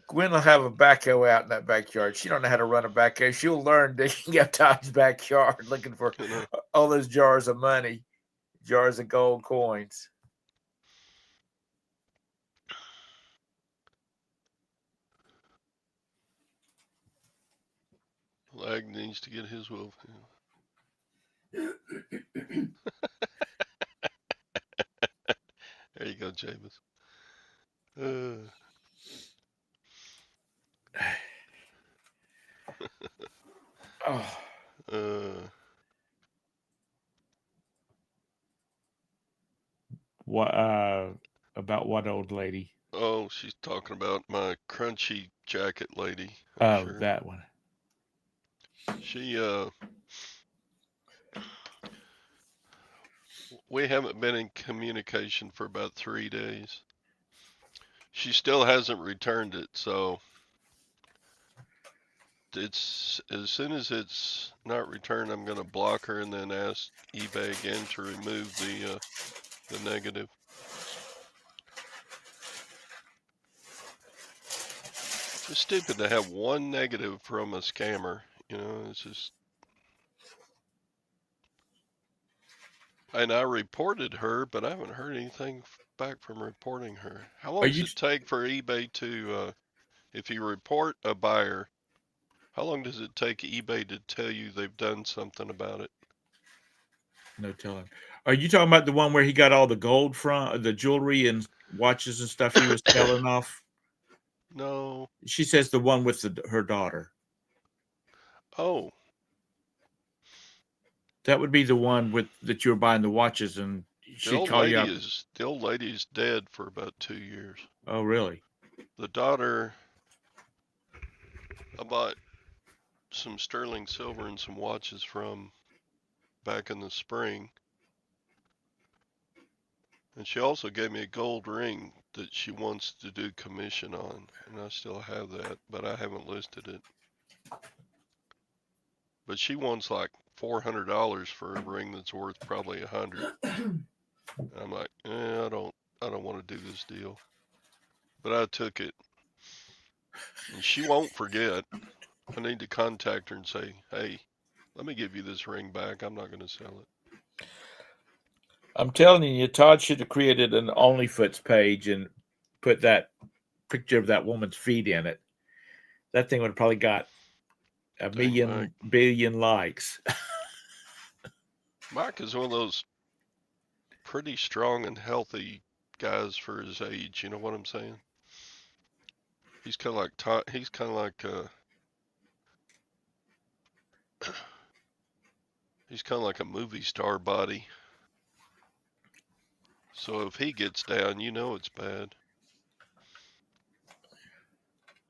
Gwen will have a backhoe out in that backyard. She don't know how to run a backhoe. She'll learn digging up Todd's backyard looking for all those jars of money, jars of gold coins. Lag needs to get his will. There you go, James. What about what old lady? Oh, she's talking about my crunchy jacket lady. I'm sure. That one. She we haven't been in communication for about 3 days. She still hasn't returned it, so it's as soon as it's not returned, I'm gonna block her and then ask eBay again to remove the negative. It's stupid to have one negative from a scammer. It's just. And I reported her, but I haven't heard anything back from reporting her. How long does it take for eBay to, if you report a buyer, how long does it take eBay to tell you they've done something about it? No telling. Are you talking about the one where he got all the gold from the jewelry and watches and stuff he was selling off? No. She says the one with her daughter. Oh, That would be the one with that you were buying the watches, and she'd call you up. the old lady's dead for about 2 years. Oh, really? The daughter, I bought some sterling silver and some watches from back in the spring. And she also gave me a gold ring that she wants to do commission on. And I still have that, but I haven't listed it. But she wants like $400 for a ring that's worth probably 100. And I'm like, I don't want to do this deal. But I took it. And she won't forget. I need to contact her and say, hey, let me give you this ring back. I'm not going to sell it. I'm telling you, Todd should have created an OnlyFoots page and put that picture of that woman's feet in it. That thing would have probably got a million billion likes. Mike is one of those pretty strong and healthy guys for his age. You know what I'm saying? He's kind of like he's kind of like a movie star body. So if he gets down, you know it's bad.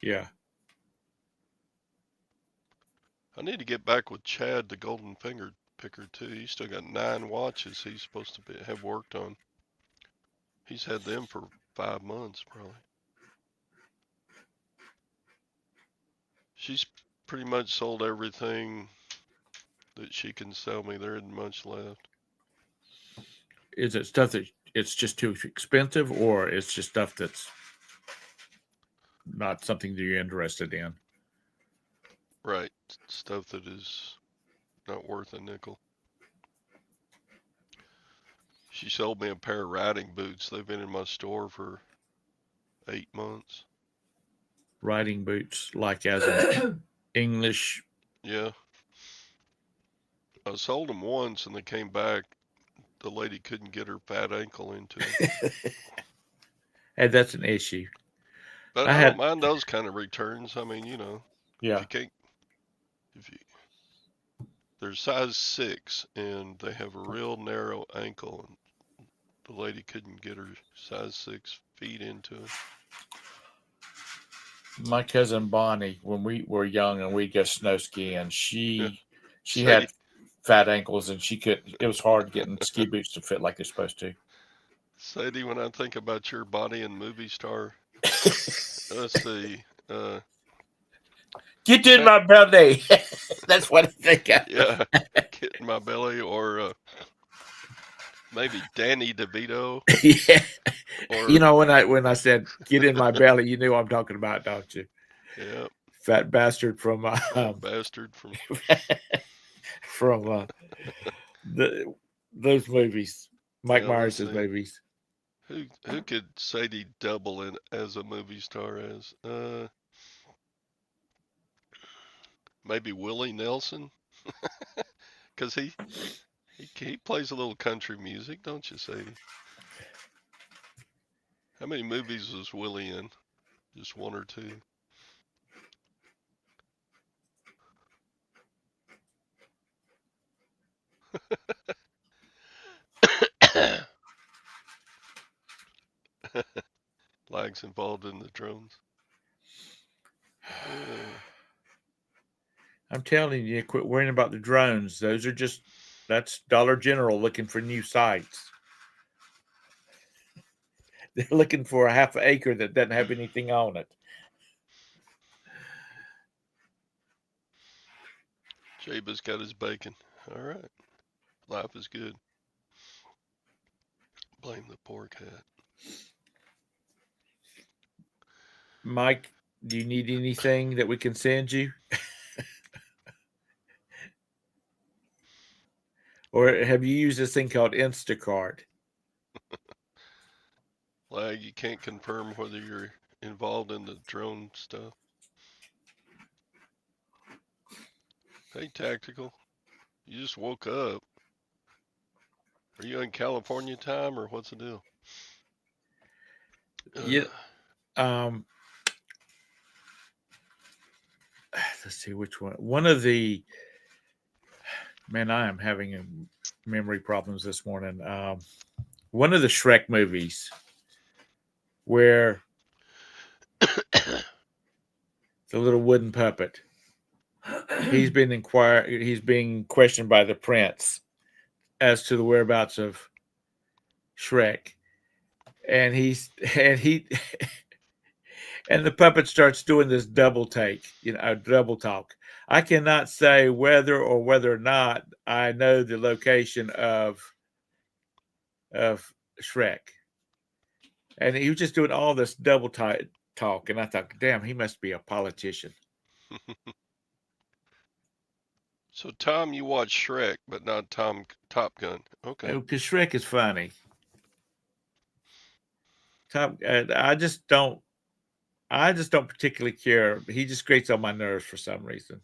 Yeah. I need to get back with Chad, the golden finger picker too. He's still got 9 watches he's supposed to have worked on. He's had them for 5 months probably. She's pretty much sold everything that she can sell me. There isn't much left. Is it stuff that it's just too expensive, or it's just stuff that's not something that you're interested in? Right. Stuff that is not worth a nickel. She sold me a pair of riding boots. They've been in my store for 8 months. Riding boots, like as an English. Yeah. I sold them once and they came back. The lady couldn't get her fat ankle into them. And that's an issue. But I don't mind those kind of returns. I mean, you know, yeah. if you can't, if you, they're size 6 and they have a real narrow ankle, and the lady couldn't get her size 6 feet into them. My cousin Bonnie, when we were young and we'd go snow skiing, she had fat ankles and she couldn't. It was hard getting ski boots to fit like they're supposed to. Sadie, when I think about your body and movie star, let's see. Get in my belly. That's what I think of. Yeah, get in my belly, or maybe Danny DeVito. Yeah. Or, you know, when I said get in my belly, you knew what I'm talking about, don't you? Yeah. Fat bastard from bastard from from those movies, Mike Myers' movies. Who could Sadie double in as a movie star as? Maybe Willie Nelson, because he plays a little country music, don't you, Sadie? How many movies was Willie in? Just 1 or 2? Lags involved in the drones. I'm telling you, quit worrying about the drones. That's Dollar General looking for new sites. They're looking for a half acre that doesn't have anything on it. Jaba's got his bacon. All right. Life is good. Blame the pork hat. Mike, do you need anything that we can send you? Or have you used this thing called Instacart? Lag, you can't confirm whether you're involved in the drone stuff. Hey, Tactical. You just woke up. Are you in California time or what's the deal? Yeah. Um, let's see which one. One of the man, I am having memory problems this morning. One of the Shrek movies where the little wooden puppet he's being questioned by the prince as to the whereabouts of Shrek, and he's and he and the puppet starts doing this double take, a double talk. I cannot say whether or not I know the location of Shrek, and he was just doing all this double talk, and I thought, damn, he must be a politician. So Tom, you watch Shrek, but not Top Gun. Okay. Because Shrek is funny. I just don't. I just don't particularly care. He just grates on my nerves for some reason.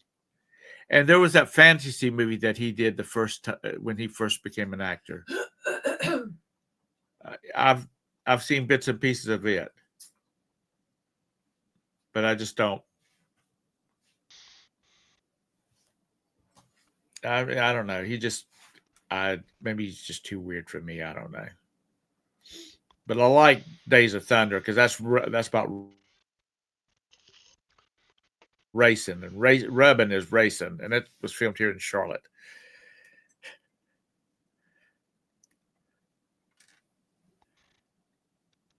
And there was that fantasy movie that he did the first time when he first became an actor. I've seen bits and pieces of it, but I just don't. I don't know. Maybe he's just too weird for me. I don't know. But I like Days of Thunder because that's about racing, and rubbing is racing, and it was filmed here in Charlotte.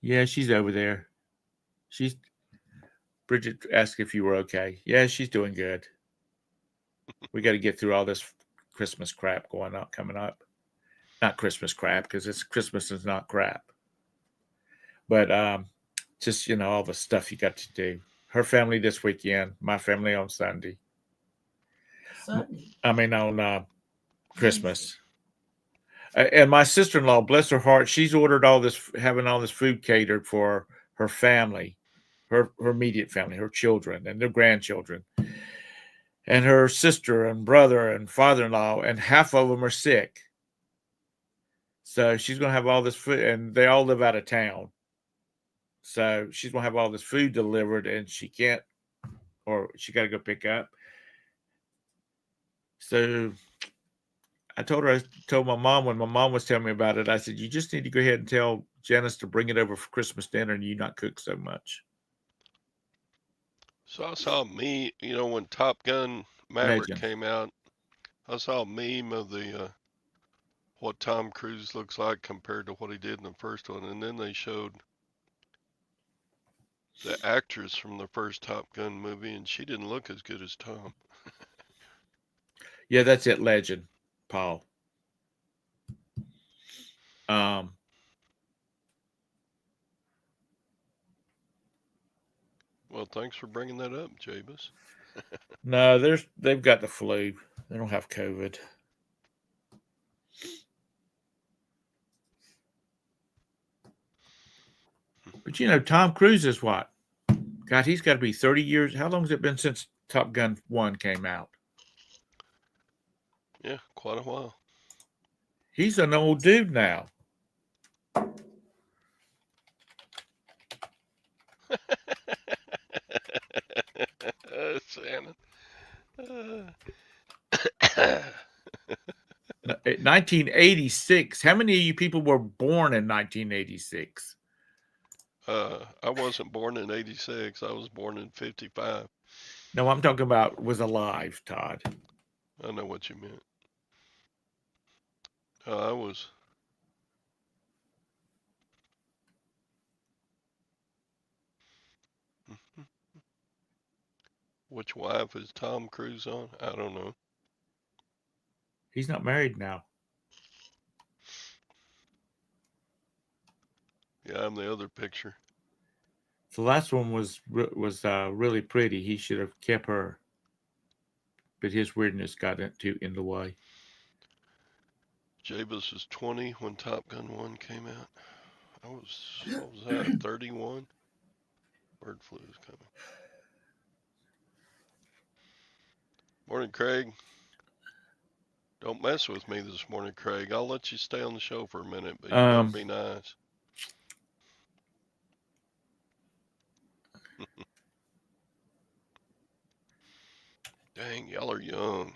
Yeah, she's over there. She's Bridget asked if you were okay. Yeah, she's doing good. We got to get through all this Christmas crap coming up. Not Christmas crap because it's Christmas is not crap, but just all the stuff you got to do. Her family this weekend, my family on Sunday. I mean on Christmas. And my sister-in-law, bless her heart, she's ordered having all this food catered for her family, her immediate family, her children and their grandchildren, and her sister and brother and father-in-law, and half of them are sick. So she's going to have all this food, and they all live out of town. So she's going to have all this food delivered, and she can't, or she got to go pick up. So I told my mom when my mom was telling me about it, I said, you just need to go ahead and tell Janice to bring it over for Christmas dinner and you not cook so much. So I saw when Top Gun Maverick Legend. came out, I saw a meme of the what Tom Cruise looks like compared to what he did in the first one, and then they showed the actress from the first Top Gun movie, and she didn't look as good as Tom. Yeah, that's it, Legend, Paul. Um, Well, thanks for bringing that up, Jabus. no, they've got the flu. They don't have COVID. But Tom Cruise is what? God, he's got to be 30 years. How long has it been since Top Gun 1 came out? Yeah, quite a while. He's an old dude now. Shannon. 1986. How many of you people were born in 1986? I wasn't born in '86. I was born in '55. No, I'm talking about was alive, Todd. I know what you meant. I was. Which wife is Tom Cruise on? I don't know. He's not married now. Yeah, I'm the other picture. The last one was really pretty. He should have kept her, but his weirdness got in the way. Jabez was 20 when Top Gun 1 came out. What was that, 31? Bird flu is coming. Morning, Craig. Don't mess with me this morning, Craig. I'll let you stay on the show for a minute, but you better Um, be nice. Dang, y'all are young.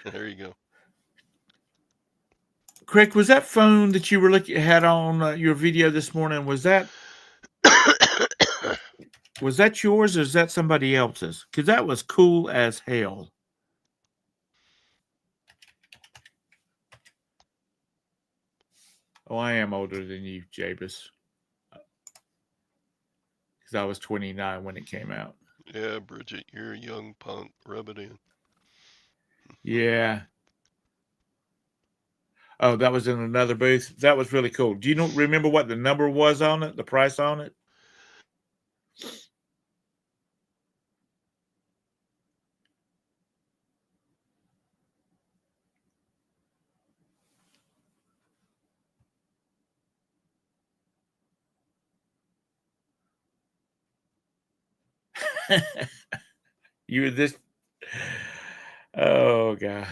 There you go. Craig, was that phone that you were looking had on your video this morning? Was that yours or is that somebody else's? Because that was cool as hell. Oh, I am older than you, Jabus. Because I was 29 when it came out. Yeah, Bridget, you're a young punk. Rub it in. Yeah. Oh, that was in another booth. That was really cool. Do you remember what the number was on it? The price on it? You were this. Oh god.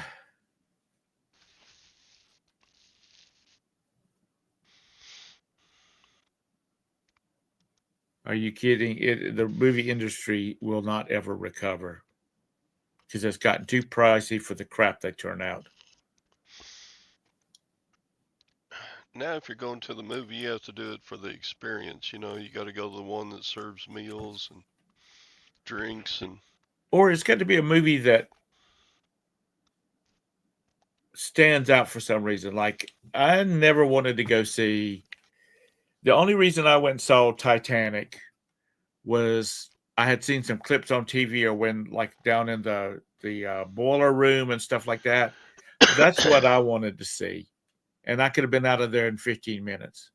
Are you kidding? The movie industry will not ever recover because it's gotten too pricey for the crap they turn out. Now, if you're going to the movie, you have to do it for the experience. You know, you got to go to the one that serves meals and drinks and. Or it's got to be a movie that stands out for some reason. Like I never wanted to go see. The only reason I went and saw Titanic was I had seen some clips on TV or when like down in the boiler room and stuff like that. That's what I wanted to see, and I could have been out of there in 15 minutes.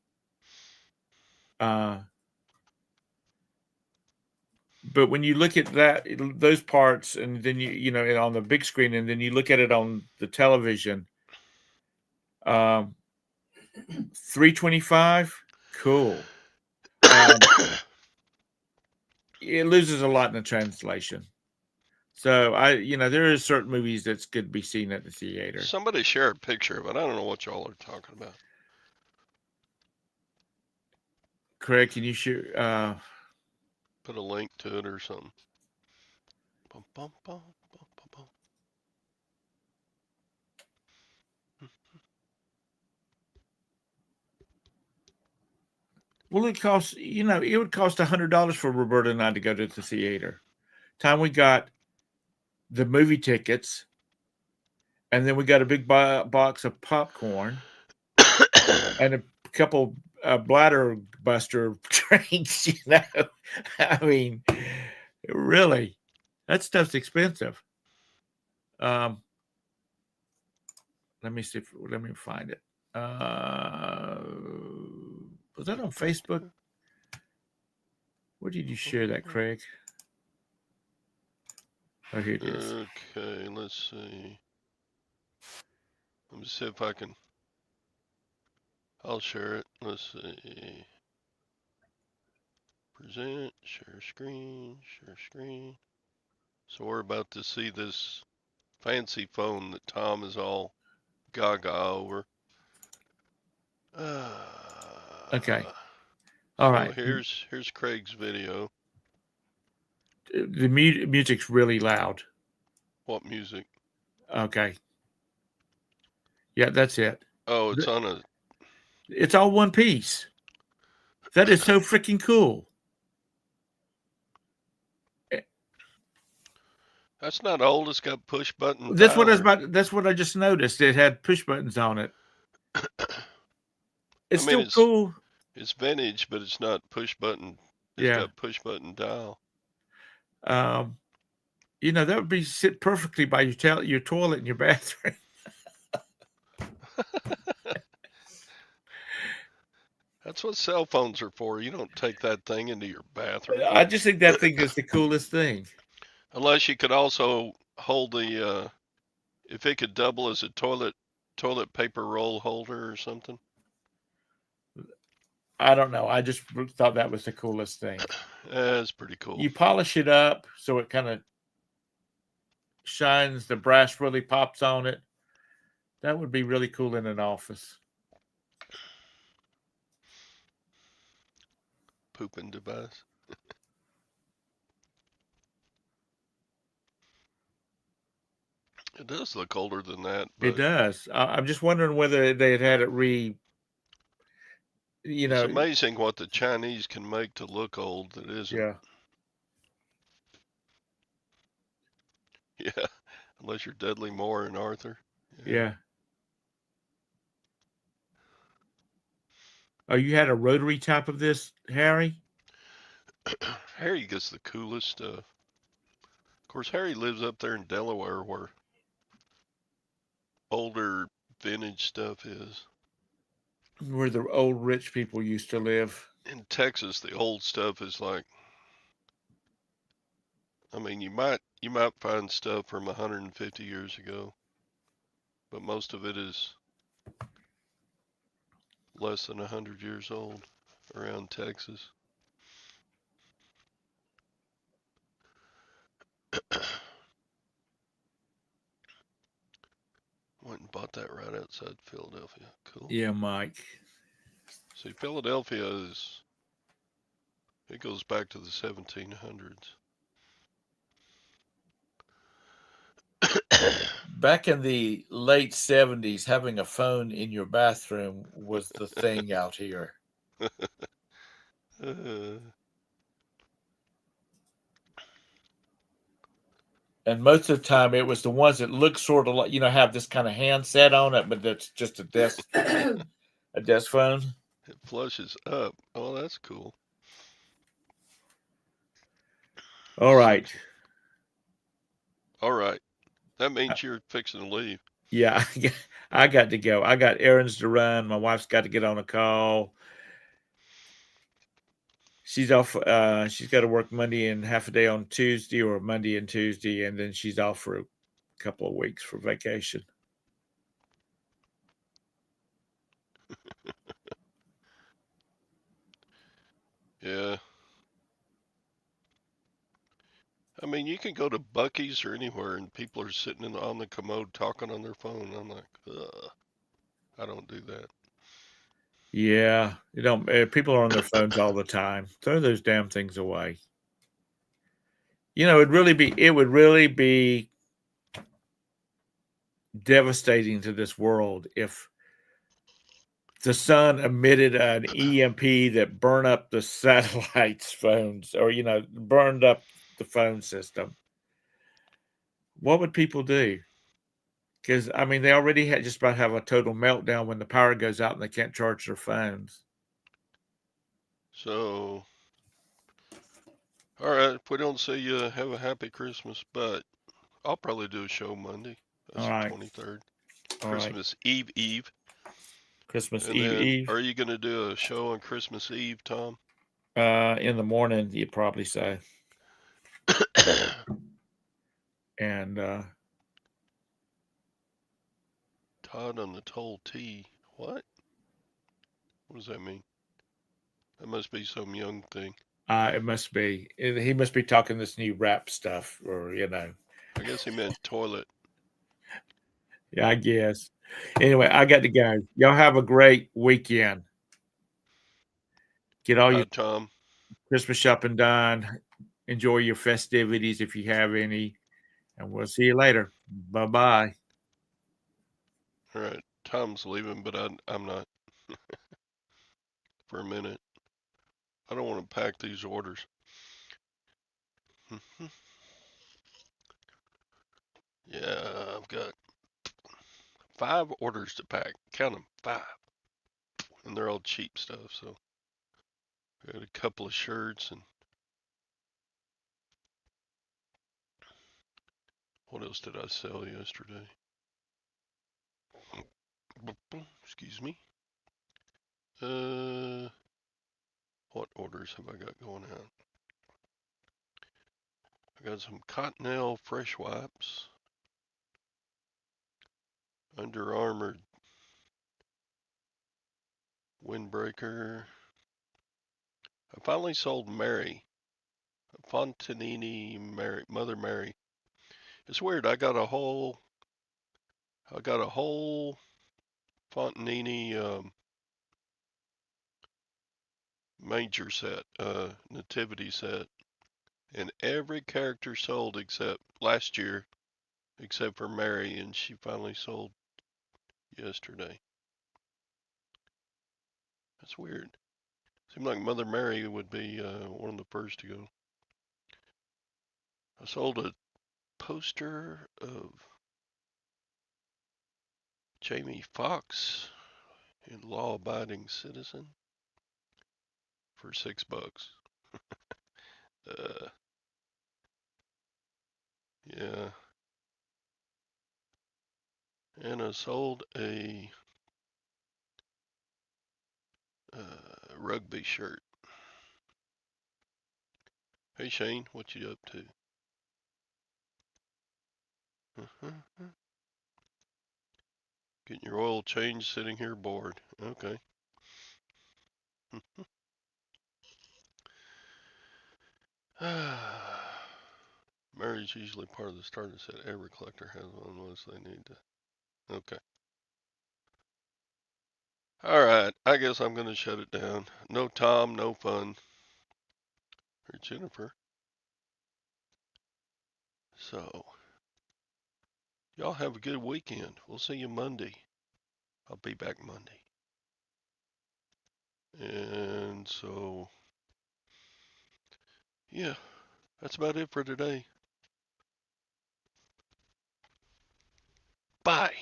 But when you look at those parts, and then you know on the big screen, and then you look at it on the television, 325, cool. It loses a lot in the translation. So there are certain movies that's good to be seen at the theater. Somebody share a picture of it. I don't know what y'all are talking about. Craig, can you share? Put a link to it or something. Bum, bum, bum, bum, bum, bum. Well, it would cost $100 for Roberta and I to go to the theater. Time we got the movie tickets, and then we got a big box of popcorn and a couple bladder buster drinks. I mean, really, that stuff's expensive. Let me see. Let me find it. Was that on Facebook? Where did you share that, Craig? Oh, here it is. Okay, let's see. Let me see if I can. I'll share it. Let's see. Present, share screen, share screen. So we're about to see this fancy phone that Tom is all gaga over. Okay. All right. Here's Craig's video. The music's really loud. What music? Okay. Yeah, that's it. Oh, it's on a. It's all one piece. That is so freaking cool. That's not old. It's got push button. That's what I was about. That's what I just noticed. It had push buttons on it. It's still cool. It's vintage, but it's not push button. It's got push button dial. That would be sit perfectly by your toilet in your bathroom. That's what cell phones are for. You don't take that thing into your bathroom. I just think that thing is the coolest thing. Unless you could also hold if it could double as a toilet toilet paper roll holder or something? I don't know. I just thought that was the coolest thing. That's pretty cool. You polish it up so it kind of shines, the brass really pops on it. That would be really cool in an office. Pooping device. It does look older than that, It but does. I'm just wondering whether they had it it's amazing what the Chinese can make to look old that isn't. yeah. Yeah, unless you're Dudley Moore and Arthur. Yeah. Oh, you had a rotary type of this, Harry? Harry gets the coolest stuff. Of course, Harry lives up there in Delaware where older vintage stuff is. Where the old rich people used to live. In Texas, the old stuff is like, I mean, you might find stuff from 150 years ago, but most of it is less than 100 years old around Texas. Went and bought that right outside Philadelphia. Cool. Yeah, Mike. See, Philadelphia it goes back to the 1700s. Back in the late 70s, having a phone in your bathroom was the thing out here. uh, And most of the time, it was the ones that look sort of like, have this kind of handset on it, but that's just a desk, a desk phone. it flushes up. Oh, that's cool. All right. All right. That means you're fixing to leave. Yeah, I got to go. I got errands to run. My wife's got to get on a call. She's off. She's got to work Monday and half a day on Tuesday, or Monday and Tuesday, and then she's off for a couple of weeks for vacation. Yeah. I mean, you can go to Bucky's or anywhere, and people are sitting on the commode talking on their phone. I'm like, ugh, I don't do that. Yeah, you don't. People are on their phones all the time. Throw those damn things away. It would really be devastating to this world if the sun emitted an EMP that burned up the satellites phones, or burned up the phone system. What would people do? Because I mean, they already had just about have a total meltdown when the power goes out and they can't charge their phones. So, all right, if we don't say have a happy Christmas, but I'll probably do a show Monday. That's All the right, 23rd. all right. Christmas Eve Eve. Christmas And Eve then, Eve. are you going to do a show on Christmas Eve, Tom? In the morning, you'd probably say, and Todd on the Toll T. What? What does that mean? That must be some young thing. it must be he must be talking this new rap stuff, or I guess he meant toilet. yeah, I guess. Anyway, I got to go. Y'all have a great weekend. Get all Bye, your Tom. Christmas shopping done. Enjoy your festivities if you have any, and we'll see you later. Bye bye. All right, Tom's leaving, but I'm not for a minute. I don't want to pack these orders. Yeah, I've got 5 orders to pack. Count them, 5. And they're all cheap stuff, so I got a couple of shirts and what else did I sell yesterday? Excuse me. What orders have I got going out? I got some Cottonelle fresh wipes, Under Armour Windbreaker. I finally sold Mary. Fontanini Mary, Mother Mary. It's weird. I got a whole Fontanini manger set, nativity set, and every character sold except last year, except for Mary, and she finally sold yesterday. That's weird. Seemed like Mother Mary would be one of the first to go. I sold a poster of Jamie Foxx in Law Abiding Citizen for $6. Uh, yeah. And I sold a rugby shirt. Hey Shane, what you up to? Getting your oil changed, sitting here bored. Okay. Mary's usually part of the starter set. Every collector has one unless they need to. Okay. All right. I guess I'm going to shut it down. No Tom, no fun. Or Jennifer. So, y'all have a good weekend. We'll see you Monday. I'll be back Monday. And so, yeah, that's about it for today. Bye.